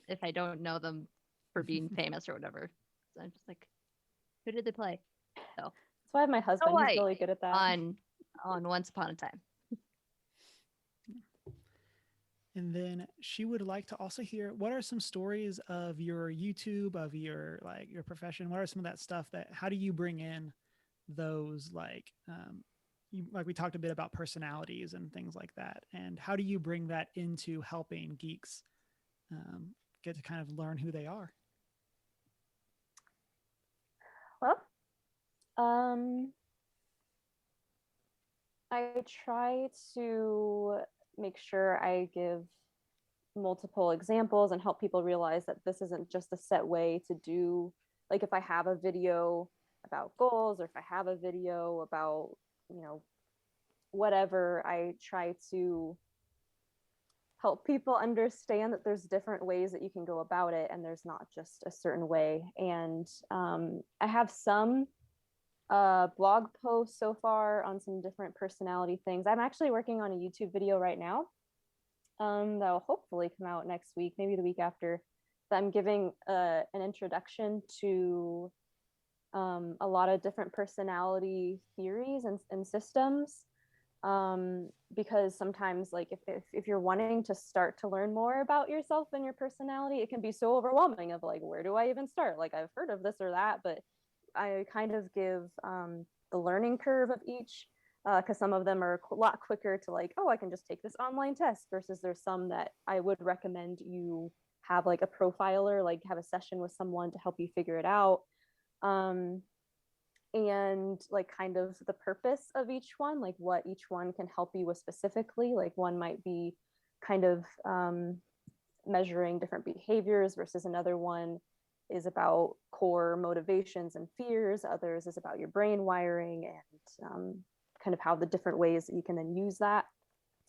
If I don't know them for being famous or whatever, so I'm just like, who did they play? That's why I have my husband. Snow He's really White good at that. on Once Upon a Time. And then she would like to also hear, what are some stories of your YouTube, of your your profession? What are some of that stuff how do you bring in those like we talked a bit about personalities and things like that, and how do you bring that into helping geeks get to kind of learn who they are? Well, I try to make sure I give multiple examples and help people realize that this isn't just a set way to do. Like if I have a video about goals, or if I have a video about, whatever, I try to help people understand that there's different ways that you can go about it, and there's not just a certain way. And I have some blog posts so far on some different personality things. I'm actually working on a YouTube video right now that'll hopefully come out next week, maybe the week after, that I'm giving an introduction to a lot of different personality theories and systems, because sometimes like if you're wanting to start to learn more about yourself and your personality, it can be so overwhelming of like, where do I even start? Like I've heard of this or that, but I kind of give the learning curve of each, because some of them are a lot quicker to like, oh, I can just take this online test, versus there's some that I would recommend you have like a profiler, like have a session with someone to help you figure it out. And like kind of the purpose of each one, like what each one can help you with specifically. Like one might be kind of measuring different behaviors, versus another one is about core motivations and fears. Others is about your brain wiring, and kind of how the different ways that you can then use that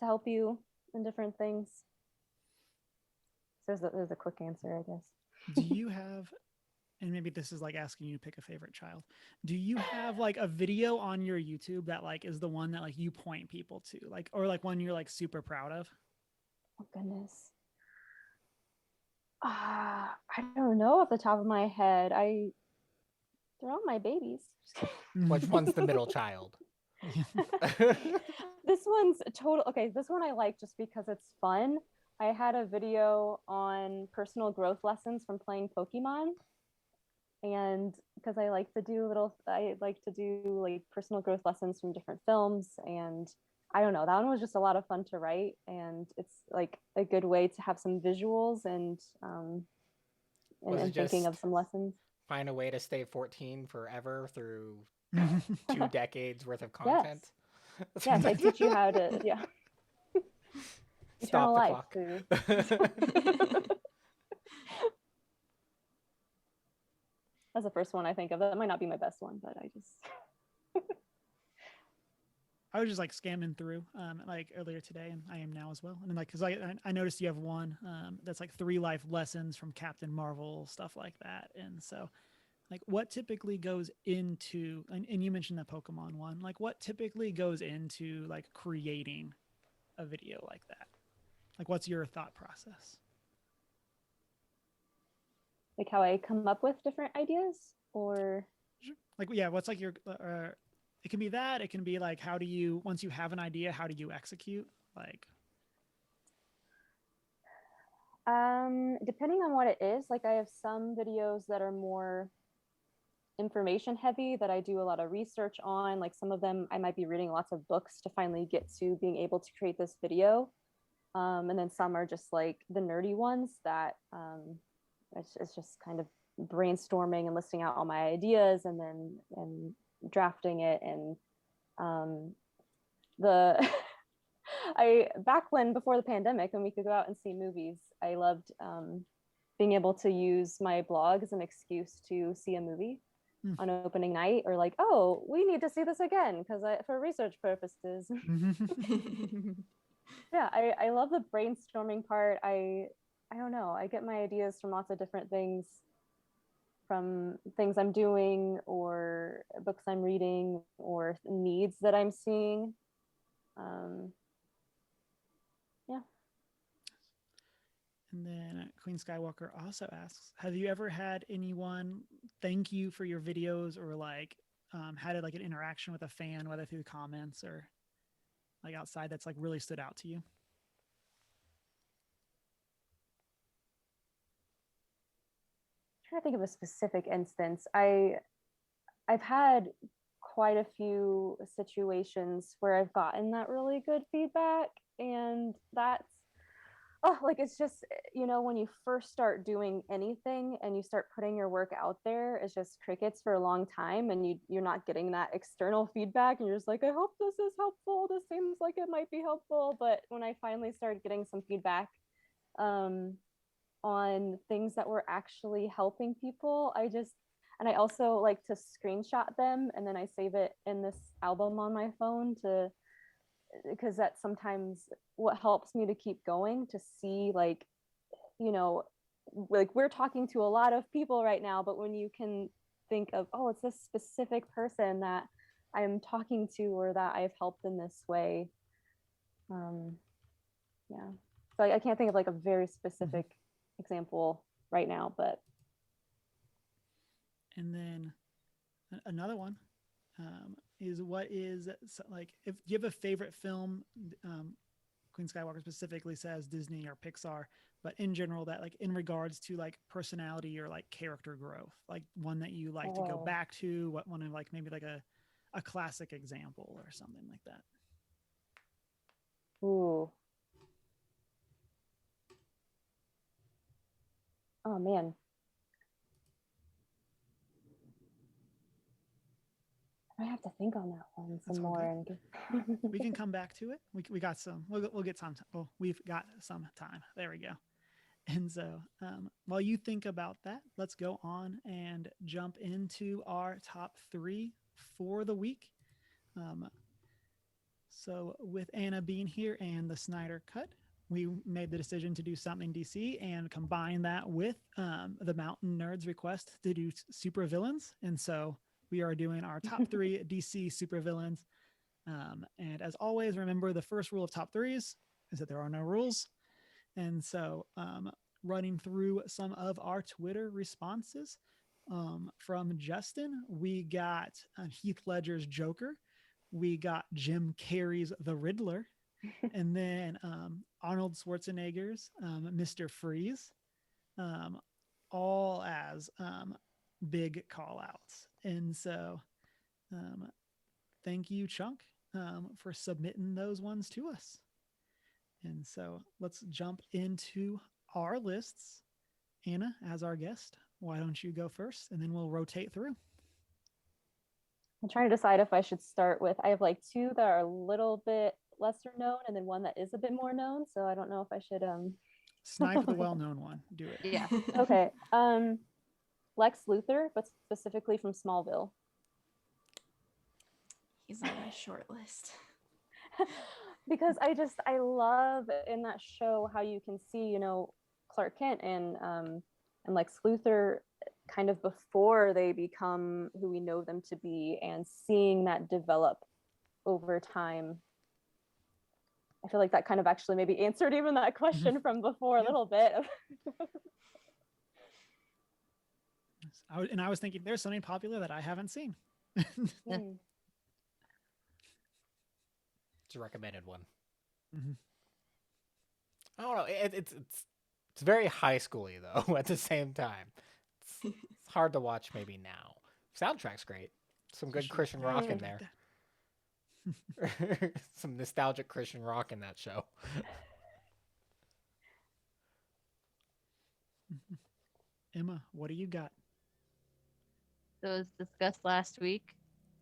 to help you in different things. So there's a quick answer, I guess. Do you have, and maybe this is like asking you to pick a favorite child, do you have like a video on your YouTube that like is the one that like you point people to, like, or like one you're like super proud of? Oh goodness. I don't know off the top of my head. They're all my babies. Which one's the middle child? This one's total. Okay, this one I like just because it's fun. I had a video on personal growth lessons from playing Pokemon, and because I like to do like personal growth lessons from different films, and I don't know, that one was just a lot of fun to write, and it's like a good way to have some visuals and thinking of some lessons. Find a way to stay 14 forever through 2 decades worth of content. Yes, I teach you how to Stop the life clock. That's the first one I think of. That might not be my best one, but I was just like scamming through like earlier today, and I am now as well. And then like, cause I noticed you have one that's like 3 life lessons from Captain Marvel, stuff like that. And so like what typically goes into, and you mentioned the Pokemon one, like what typically goes into like creating a video like that? Like what's your thought process? like how I come up with different ideas, or like, yeah, what's like your it can be that, it can be like, how do you, once you have an idea, how do you execute? Like depending on what it is, like I have some videos that are more information heavy that I do a lot of research on. Like some of them I might be reading lots of books to finally get to being able to create this video. And then some are just like the nerdy ones that it's just kind of brainstorming and listing out all my ideas and then drafting it. And the I back when before the pandemic, when we could go out and see movies, I loved being able to use my blog as an excuse to see a movie on opening night, or like, oh, we need to see this again because for research purposes. Yeah, I love the brainstorming part. I don't know, I get my ideas from lots of different things, from things I'm doing or books I'm reading or needs that I'm seeing. Yeah. And then Queen Skywalker also asks, have you ever had anyone thank you for your videos, or like had like an interaction with a fan, whether through comments or like outside, that's like really stood out to you? I'm trying to think of a specific instance. I've had quite a few situations where I've gotten that really good feedback, and that's like, it's just, when you first start doing anything and you start putting your work out there, it's just crickets for a long time, and you're not getting that external feedback, and you're just like, I hope this is helpful, this seems like it might be helpful. But when I finally started getting some feedback on things that were actually helping people, and I also like to screenshot them, and then I save it in this album on my phone because that's sometimes what helps me to keep going, to see like we're talking to a lot of people right now, but when you can think of, oh, it's this specific person that I'm talking to or that I've helped in this way. Yeah, so I can't think of like a very specific example right now, but. And then another one is, what is like, if you have a favorite film, Queen Skywalker specifically says Disney or Pixar, but in general, that like in regards to like personality or like character growth, like one that you like to go back to, what one of like maybe like a classic example or something like that. Ooh. Oh man. I have to think on that one some more. And we can come back to it. We got some. We'll get some. Well, we've got some time. There we go. And so, while you think about that, let's go on and jump into our top 3 for the week. So, with Anna being here and the Snyder Cut, we made the decision to do something DC and combine that with the Mountain Nerds request to do supervillains. And so, we are doing our top 3 DC supervillains. And as always, remember the first rule of top 3s is that there are no rules. And so, running through some of our Twitter responses from Justin, we got Heath Ledger's Joker, we got Jim Carrey's The Riddler, and then Arnold Schwarzenegger's Mr. Freeze, all as big call outs. And so, thank you, Chunk, for submitting those ones to us. And so let's jump into our lists. Anna, as our guest, why don't you go first, and then we'll rotate through. I'm trying to decide if I should start with, I have like 2 that are a little bit lesser known, and then one that is a bit more known. So I don't know if I should snipe the well-known one. Do it. Yeah. Okay. Lex Luthor, but specifically from Smallville. He's on my short list. Because I love in that show how you can see, Clark Kent and Lex Luthor kind of before they become who we know them to be, and seeing that develop over time. I feel like that kind of actually maybe answered even that question from before a little bit. I was thinking there's something popular that I haven't seen. It's a recommended one. I don't know. It's very high schooly though. At the same time, it's hard to watch maybe now. Soundtrack's great. Some good Christian rock in there. Some nostalgic Christian rock in that show. Emma, what do you got? So as discussed last week,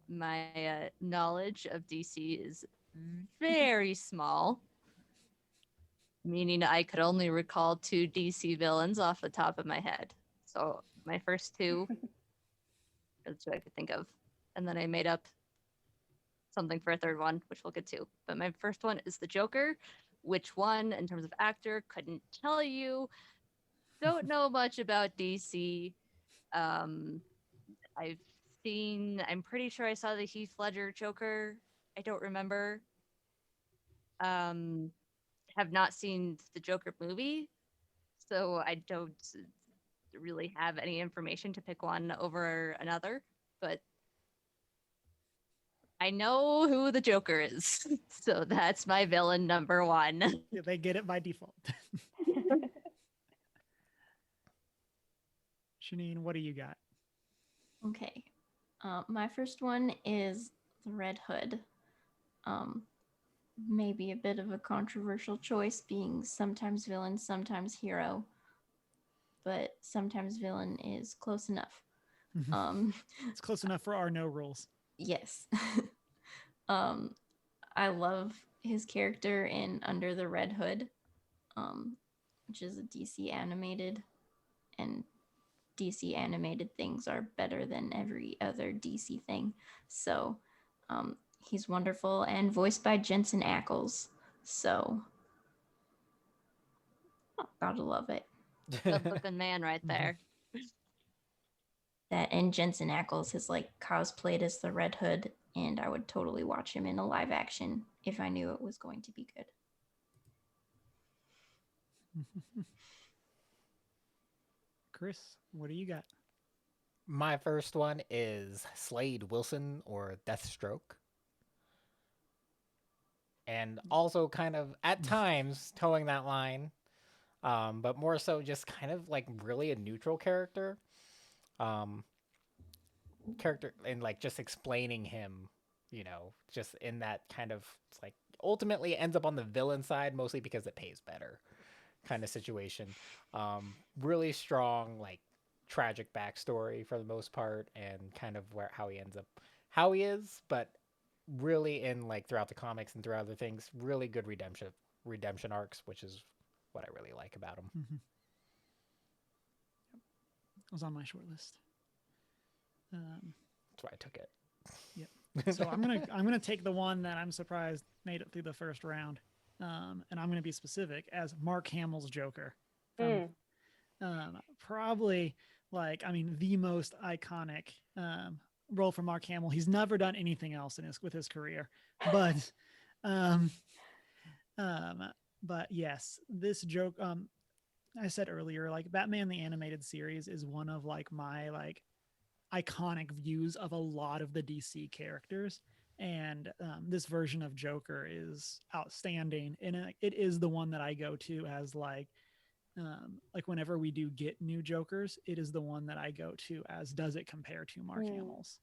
my knowledge of DC is very small, meaning I could only recall 2 DC villains off the top of my head. So my first 2 are the 2 I could think of. And then I made up something for a third one, which we'll get to. But my first one is the Joker. Which one, in terms of actor, couldn't tell you. Don't know much about DC. I've I'm pretty sure I saw the Heath Ledger Joker. I don't remember. Um, have not seen the Joker movie, so I don't really have any information to pick one over another. But I know who the Joker is, so that's my villain number 1. Yeah, they get it by default. Shanine, what do you got? Okay. My first one is the Red Hood. Maybe a bit of a controversial choice, being sometimes villain, sometimes hero, but sometimes villain is close enough. It's close enough for our no rules. Yes. I love his character in Under the Red Hood, which is a DC animated, and DC animated things are better than every other DC thing. So he's wonderful and voiced by Jensen Ackles. So gotta love it. Good looking man right there. That and Jensen Ackles has like cosplayed as the Red Hood, and I would totally watch him in a live action if I knew it was going to be good. Chris, what do you got? My first one is Slade Wilson or Deathstroke. And also kind of at times towing that line, but more so just kind of like really a neutral character. Character and like just explaining him, just in that kind of, it's like ultimately ends up on the villain side mostly because it pays better kind of situation. Really strong, like tragic backstory for the most part, and kind of how he ends up how he is, but really in like throughout the comics and throughout other things, really good redemption arcs, which is what I really like about him. Mm-hmm. It was on my short list. That's why I took it. Yep. So I'm gonna take the one that I'm surprised made it through the first round, and I'm gonna be specific as Mark Hamill's Joker. Probably the most iconic role for Mark Hamill. He's never done anything else with his career, but but yes, this joke. I said earlier, like Batman the Animated Series is one of like my like iconic views of a lot of the DC characters, and this version of Joker is outstanding, and it is the one that I go to as like whenever we do get new Jokers, it is the one that I go to as does it compare to Mark Hamill's.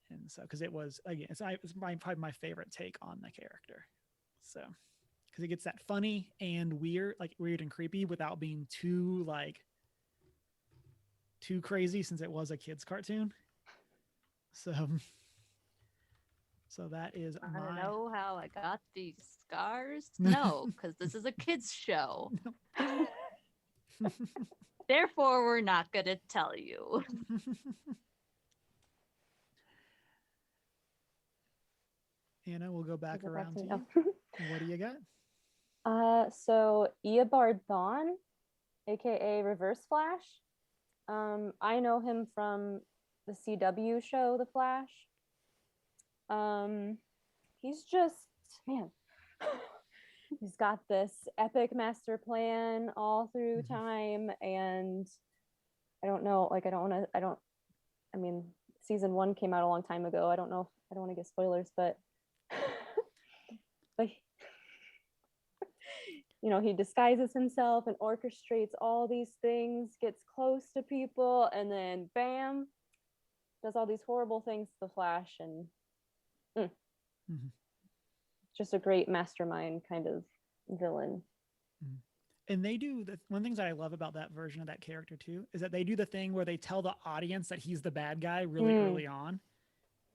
And so because it was, again, it's probably my favorite take on the character, so because it gets that funny and weird and creepy without being too crazy, since it was a kid's cartoon. So that is I don't know how I got these scars. No, because this is a kids show. Therefore, we're not going to tell you. Anna, we'll go back around to you. What do you got? So Eobard Thawne, aka Reverse Flash. I know him from the CW show The Flash. He's just, man, he's got this epic master plan all through time, and I don't know, like I mean, season 1 came out a long time ago. I don't want to give spoilers, but he disguises himself and orchestrates all these things, gets close to people, and then bam, does all these horrible things to the Flash, and just a great mastermind kind of villain. And they do one things that I love about that version of that character too is that they do the thing where they tell the audience that he's the bad guy really early on,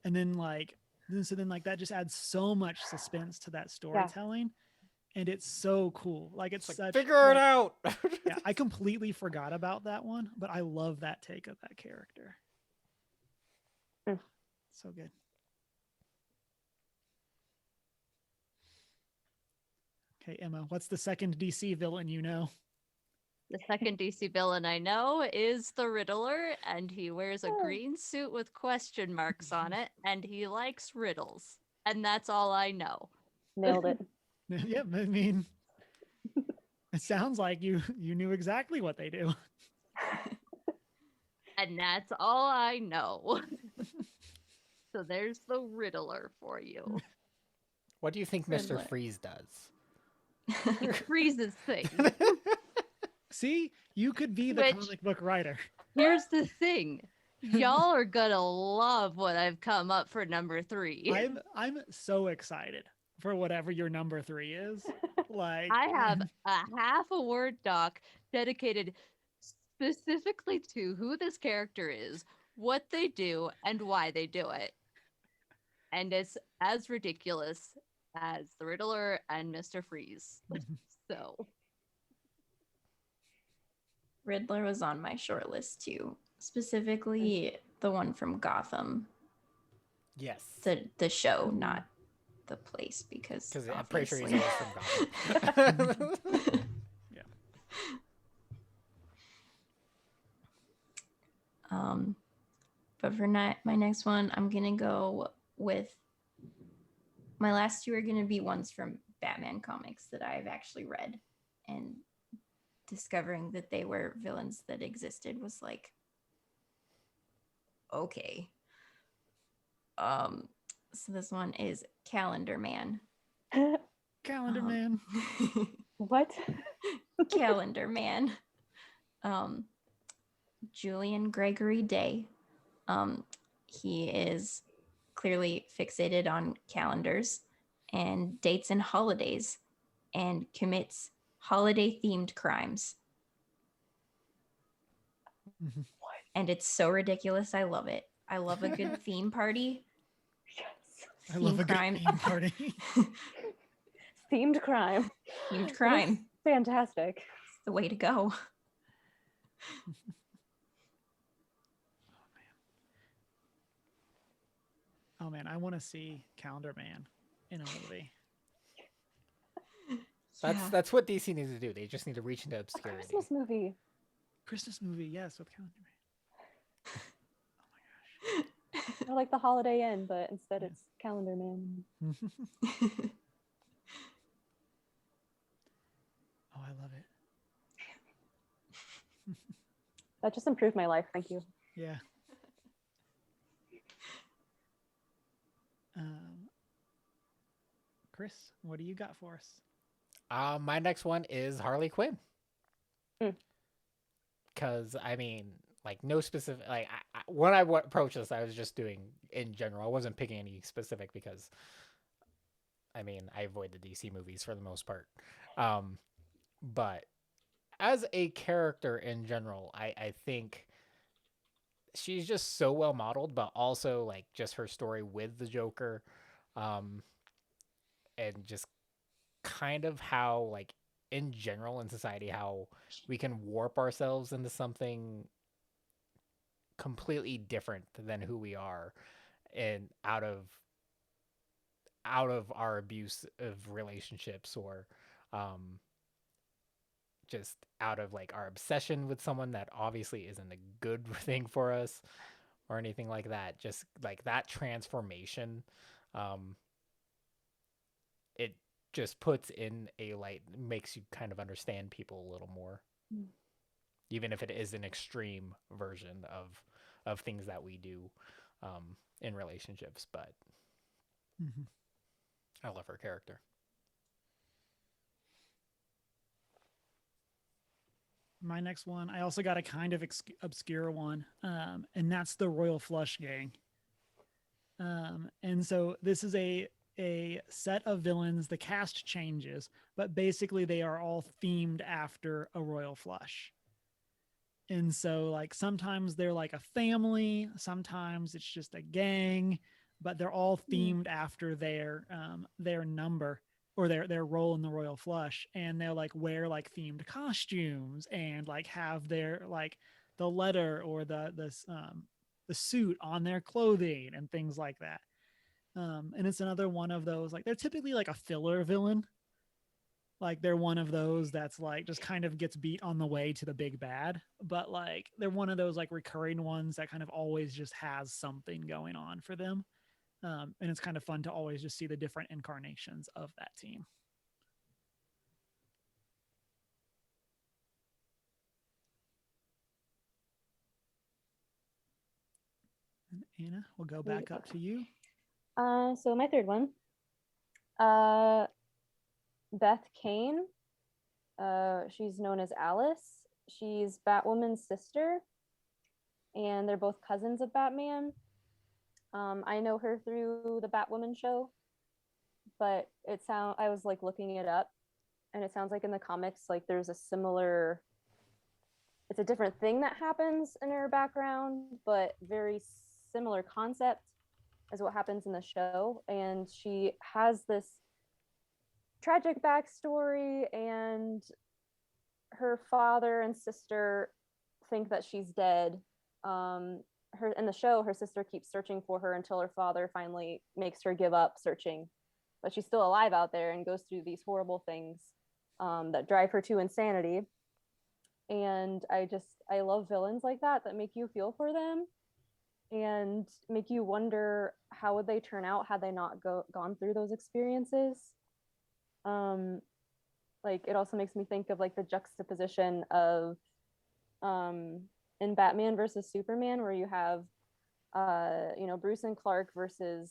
and then that just adds so much suspense to that storytelling, and it's so cool. Like it's Like, such figure it like, out. yeah, I completely forgot about that one, but I love that take of that character. So good. Okay, Emma, what's the second DC villain you know? The second DC villain I know is the Riddler, and he wears a green suit with question marks on it, and he likes riddles. And that's all I know. Nailed it. Yeah, I mean, it sounds like you knew exactly what they do. And that's all I know. So there's the Riddler for you. What do you think Riddler. Mr. Freeze does? He freezes things. See, you could be the Which- comic book writer. Here's the thing. Y'all are gonna love what I've come up for number 3. I'm so excited for whatever your number 3 is. Like I have a half a word doc dedicated specifically to who this character is, what they do, and why they do it. And it's as ridiculous as the Riddler and Mr. Freeze. So Riddler was on my short list too, specifically the one from Gotham, Yes. the show, not the place, because I'm pretty sure he's obviously- always from Gotham. Yeah. But for my next one, I'm gonna go with my last two are gonna be ones from Batman comics that I've actually read, and discovering that they were villains that existed was like, okay. So this one is Calendar Man. Calendar Man. What? Calendar Man. Julian Gregory Day. He is clearly fixated on calendars and dates and holidays, and commits holiday themed crimes. And it's so ridiculous. I love it. I love a good theme party. Yes. I love a crime. good theme party. Themed crime. Themed crime. Fantastic. It's the way to go. Oh man, I want to see Calendar Man in a movie. Yeah. That's what DC needs to do. They just need to reach into A obscurity. Christmas movie. Christmas movie, yes, with Calendar Man. Or like the Holiday Inn, but instead it's Calendar Man. Oh my gosh. Oh, I love it. That just improved my life. Thank you. Yeah. Chris, what do you got for us? My next one is Harley Quinn. Mm. Because, I mean, like, no specific... Like, when I approached this, I was just doing in general. I wasn't picking any specific because, I mean, I avoid the DC movies for the most part. But as a character in general, I think she's just so well modeled, but also, like, just her story with the Joker, and just kind of how, like, in general in society, how we can warp ourselves into something completely different than who we are, and out of our abuse of relationships, or just out of, like, our obsession with someone that obviously isn't a good thing for us or anything like that. Just like that transformation, it just puts in a light, makes you kind of understand people a little more, even if it is an extreme version of things that we do in relationships. But I love her character. My next one, I also got a kind of obscure one, and that's the Royal Flush Gang. And so this is a a set of villains. The cast changes, but basically they are all themed after a royal flush. And so like sometimes they're like a family, sometimes it's just a gang, but they're all themed after their number or their role in the royal flush, and they'll like wear like themed costumes and like have their like the letter or the suit on their clothing and things like that. And it's another one of those, like they're typically like a filler villain. Like they're one of those that's like just kind of gets beat on the way to the big bad, but like they're one of those like recurring ones that kind of always just has something going on for them. And it's kind of fun to always just see the different incarnations of that team. And Anna, we'll go back up to you. So my third one, Beth Kane. She's known as Alice. She's Batwoman's sister, and they're both cousins of Batman. I know her through the Batwoman show, but I was like looking it up, and it sounds like in the comics, like there's a similar, it's a different thing that happens in her background, but very similar concept as what happens in the show. And she has this tragic backstory, and her father and sister think that she's dead. Her in the show, her sister keeps searching for her until her father finally makes her give up searching, but she's still alive out there and goes through these horrible things that drive her to insanity. And I love villains like that make you feel for them and make you wonder how would they turn out had they not gone through those experiences. Like it also makes me think of like the juxtaposition of in Batman versus Superman, where you have Bruce and Clark versus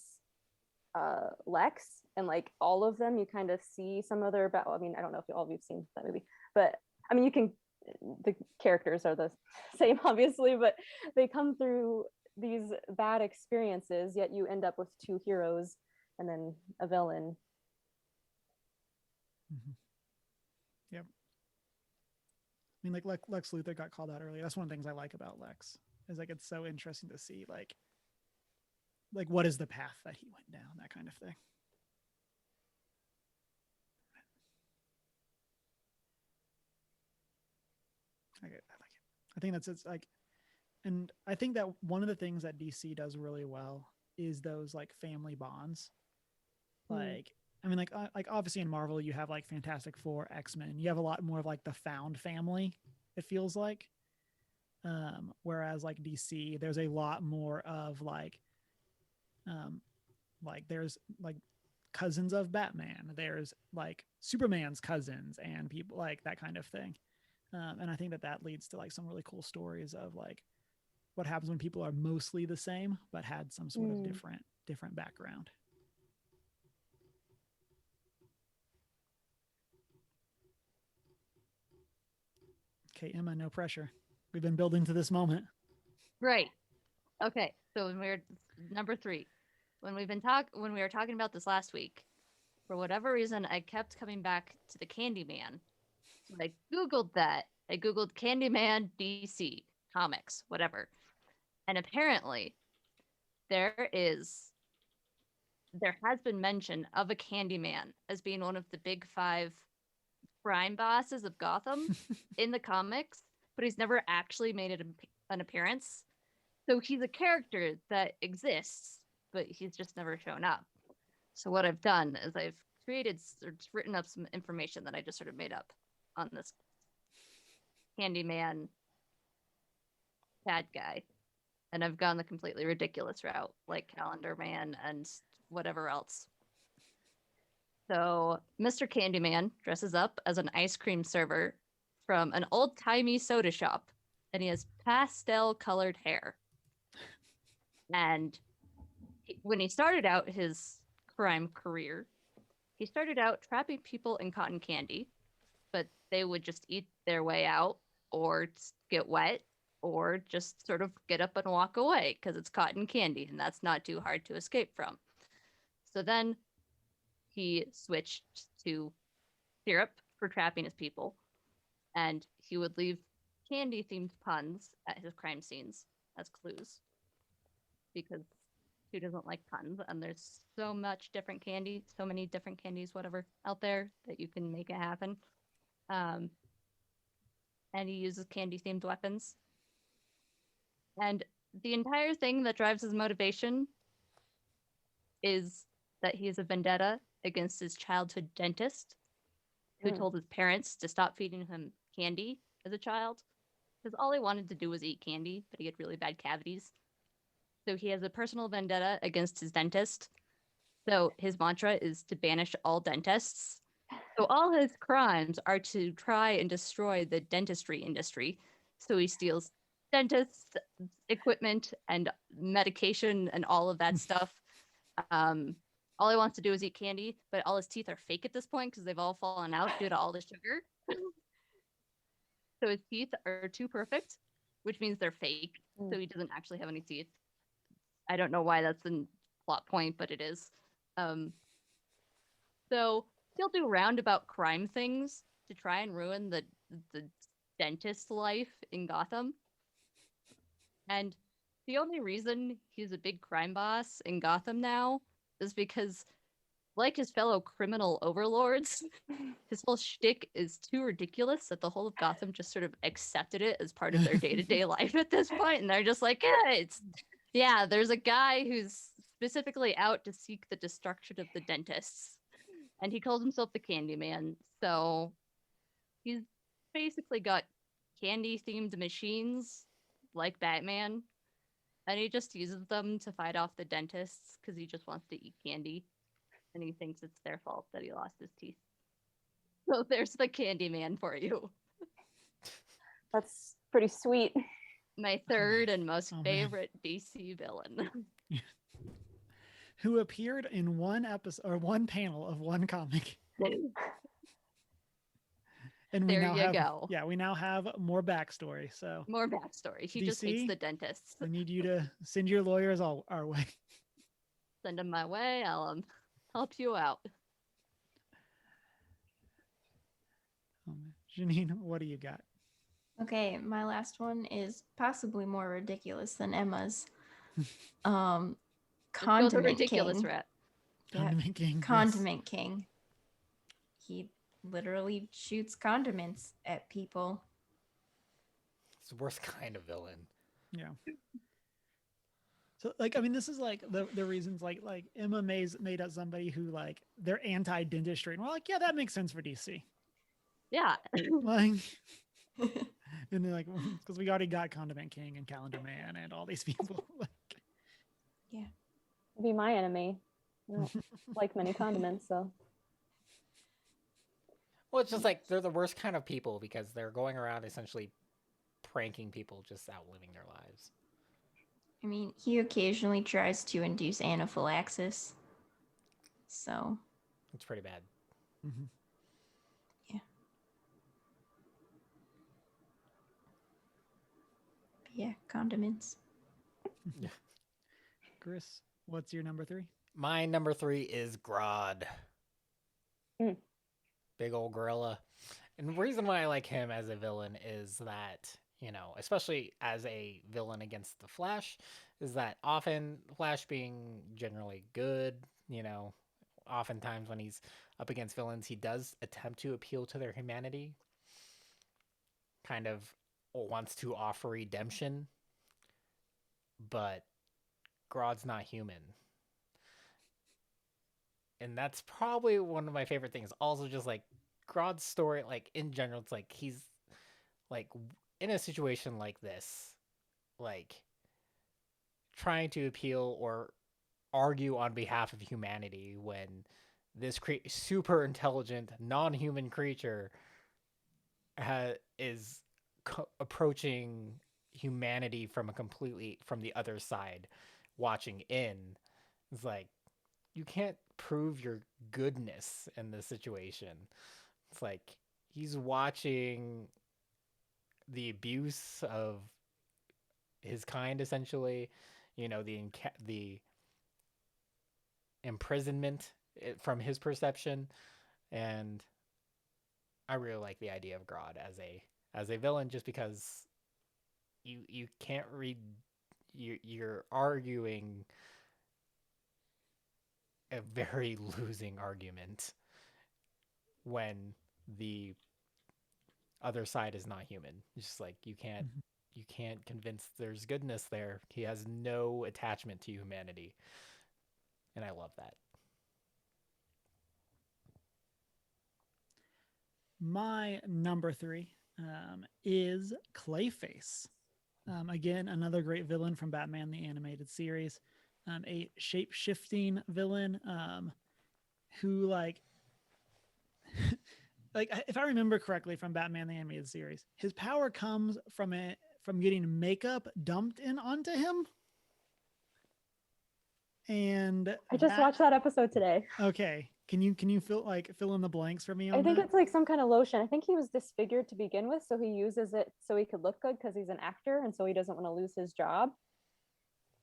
Lex, and like all of them you kind of see some of their I mean, I don't know if all of you've seen that movie, but I mean, the characters are the same obviously, but they come through these bad experiences, yet you end up with two heroes and then a villain. Mm-hmm. Yep. I mean, like Lex Luthor got called out earlier. That's one of the things I like about Lex, is like it's so interesting to see like what is the path that he went down, that kind of thing. I like it. I think it's like, and I think that one of the things that DC does really well is those like family bonds. Like, I mean, like obviously in Marvel you have like Fantastic Four, X-Men. You have a lot more of like the found family, it feels like. Whereas like DC, there's a lot more of like there's like cousins of Batman. There's like Superman's cousins and people like that kind of thing. And I think that leads to like some really cool stories of like what happens when people are mostly the same but had some sort of different background. Okay, Emma, no pressure. We've been building to this moment. Right. Okay. So when we're number 3, when we were talking about this last week, for whatever reason, I kept coming back to the Candyman. So I Googled that. I Googled Candyman DC comics, whatever. And apparently there has been mention of a Candyman as being one of the big 5 crime bosses of Gotham in the comics, but he's never actually made an appearance. So he's a character that exists, but he's just never shown up. So what I've done is I've written up some information that I just sort of made up on this Candyman bad guy. And I've gone the completely ridiculous route, like Calendar Man and whatever else. So Mr. Candyman dresses up as an ice cream server from an old-timey soda shop, and he has pastel-colored hair. And when he started out his crime career, he started out trapping people in cotton candy, but they would just eat their way out or get wet or just sort of get up and walk away because it's cotton candy and that's not too hard to escape from. So then he switched to syrup for trapping his people, and he would leave candy-themed puns at his crime scenes as clues, because who doesn't like puns? And there's so much different candy, so many different candies, whatever, out there that you can make it happen. And he uses candy-themed weapons. And the entire thing that drives his motivation is that he has a vendetta against his childhood dentist, who told his parents to stop feeding him candy as a child, because all he wanted to do was eat candy, but he had really bad cavities. So he has a personal vendetta against his dentist. So his mantra is to banish all dentists. So all his crimes are to try and destroy the dentistry industry. So he steals dentist equipment and medication and all of that stuff. All he wants to do is eat candy, but all his teeth are fake at this point because they've all fallen out due to all the sugar. So his teeth are too perfect, which means they're fake. So he doesn't actually have any teeth. I don't know why that's a plot point, but it is. So he'll do roundabout crime things to try and ruin the dentist life in Gotham. And the only reason he's a big crime boss in Gotham now is because, like his fellow criminal overlords, his whole shtick is too ridiculous that the whole of Gotham just sort of accepted it as part of their day-to-day life at this point, and they're just like, yeah, there's a guy who's specifically out to seek the destruction of the dentists, and he calls himself the Candyman. So he's basically got candy-themed machines like Batman, and he just uses them to fight off the dentists because he just wants to eat candy, and he thinks it's their fault that he lost his teeth. So there's the Candyman for you. That's pretty sweet. My third and most favorite DC villain. Who appeared in one episode or one panel of one comic. And we now have more backstory. So more backstory. He DC, just hates the dentists. I need you to send your lawyers our way. Send them my way. I'll help you out. Janine, what do you got? Okay, my last one is possibly more ridiculous than Emma's. Condiment ridiculous King. Rat. Condiment King. Condiment King. He literally shoots condiments at people. It's the worst kind of villain. Yeah. So, like, I mean, this is like the reasons, like Emma made up somebody who, like, they're anti-dentistry, and we're like, yeah, that makes sense for DC. Yeah. Like, and they're like, because we already got Condiment King and Calendar Man and all these people. Like, yeah. Be my enemy. I don't like many condiments, so. Well, it's just like they're the worst kind of people because they're going around essentially pranking people, just outliving their lives. I mean, he occasionally tries to induce anaphylaxis. So. It's pretty bad. mm-hmm. Yeah. Yeah, condiments. Yeah. Chris, what's your number 3? My number 3 is Grodd. Big old gorilla. And the reason why I like him as a villain is that, you know, especially as a villain against the Flash, is that often Flash being generally good, you know, oftentimes when he's up against villains, he does attempt to appeal to their humanity. Kind of wants to offer redemption. But Grodd's not human. And that's probably one of my favorite things. Also, just like Grodd's story, like in general, it's like he's like in a situation like this, like trying to appeal or argue on behalf of humanity when this super intelligent, non-human creature is approaching humanity from the other side, watching in. It's like, you can't prove your goodness in this situation. It's like he's watching the abuse of his kind, essentially, you know, the imprisonment from his perception, and I really like the idea of Grodd as a villain, just because you can't read, you're arguing a very losing argument when the other side is not human. It's just like you can't convince there's goodness there. He has no attachment to humanity, and I love that. My number 3 is Clayface. Again, another great villain from Batman the Animated Series. A shape-shifting villain who like if I remember correctly from Batman the Animated Series, his power comes from getting makeup dumped in onto him. And I just watched that episode today. Okay. Can you fill in the blanks for me on I think that? it's like some kind of lotion. I think he was disfigured to begin with, so he uses it so he could look good because he's an actor and so he doesn't want to lose his job.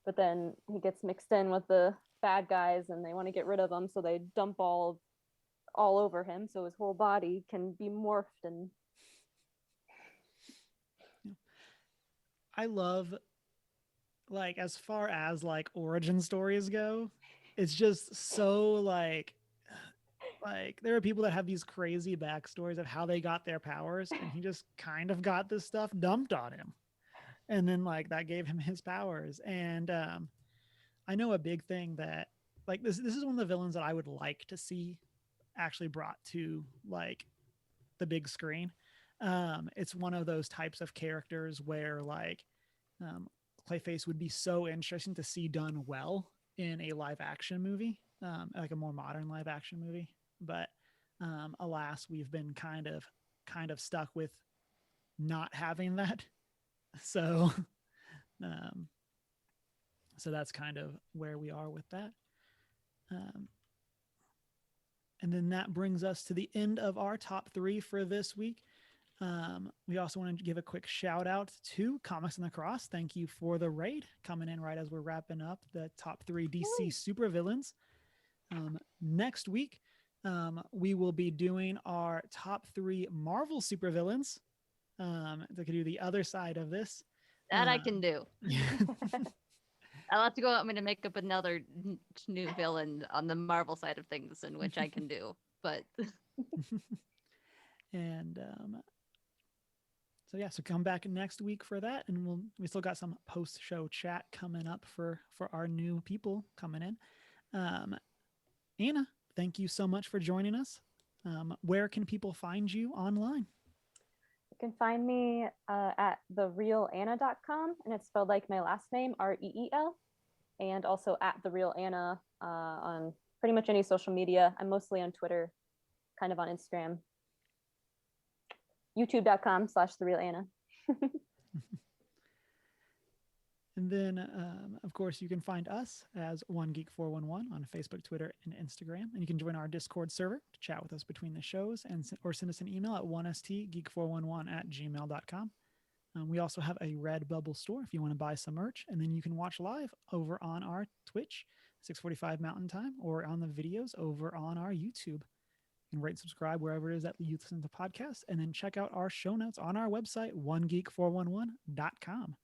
But then he gets mixed in with the bad guys and they want to get rid of him, so they dump all over him so his whole body can be morphed. And I love, like, as far as like origin stories go, it's just so like there are people that have these crazy backstories of how they got their powers, and he just kind of got this stuff dumped on him, and then like that gave him his powers. And I know a big thing that like this is one of the villains that I would like to see actually brought to like the big screen. It's one of those types of characters where like Clayface would be so interesting to see done well in a live action movie, like a more modern live action movie. But alas, we've been kind of stuck with not having that. So so that's kind of where we are with that. And then that brings us to the end of our top 3 for this week. We also want to give a quick shout out to Comics on the Cross. Thank you for the raid coming in right as we're wrapping up the top 3 DC supervillains. Next week, we will be doing our top 3 Marvel supervillains. They could do the other side of this. That I can do. Yeah. I'll have to go out and make up another new villain on the Marvel side of things, in which I can do. But And so come back next week for that, and we still got some post-show chat coming up for our new people coming in. Anna, thank you so much for joining us. Where can people find you online? you can find me at therealanna.com, and it's spelled like my last name, REEL, and also at therealanna on pretty much any social media. I'm mostly on Twitter, kind of on Instagram, youtube.com/therealanna. And then, of course, you can find us as One Geek 411 on Facebook, Twitter, and Instagram. And you can join our Discord server to chat with us between the shows, or send us an email at 1stgeek411@gmail.com. We also have a Redbubble store if you want to buy some merch. And then you can watch live over on our Twitch, 6:45 Mountain Time, or on the videos over on our YouTube. You can rate and subscribe wherever it is that you listen to podcasts. And then check out our show notes on our website, onegeek411.com.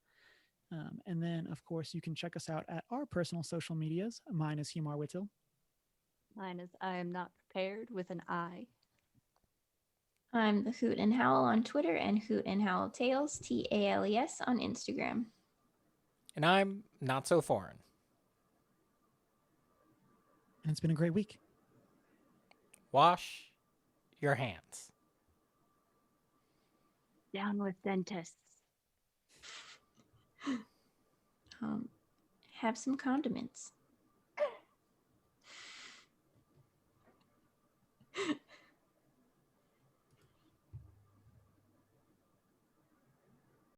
And then, of course, you can check us out at our personal social medias. Mine is Humar Whittle. mine is I am not prepared with an I. I'm the Hoot and Howl on Twitter and Hoot and Howl Tales, TALES, on Instagram. And I'm not so foreign. And it's been a great week. Wash your hands. Down with dentists. Have some condiments.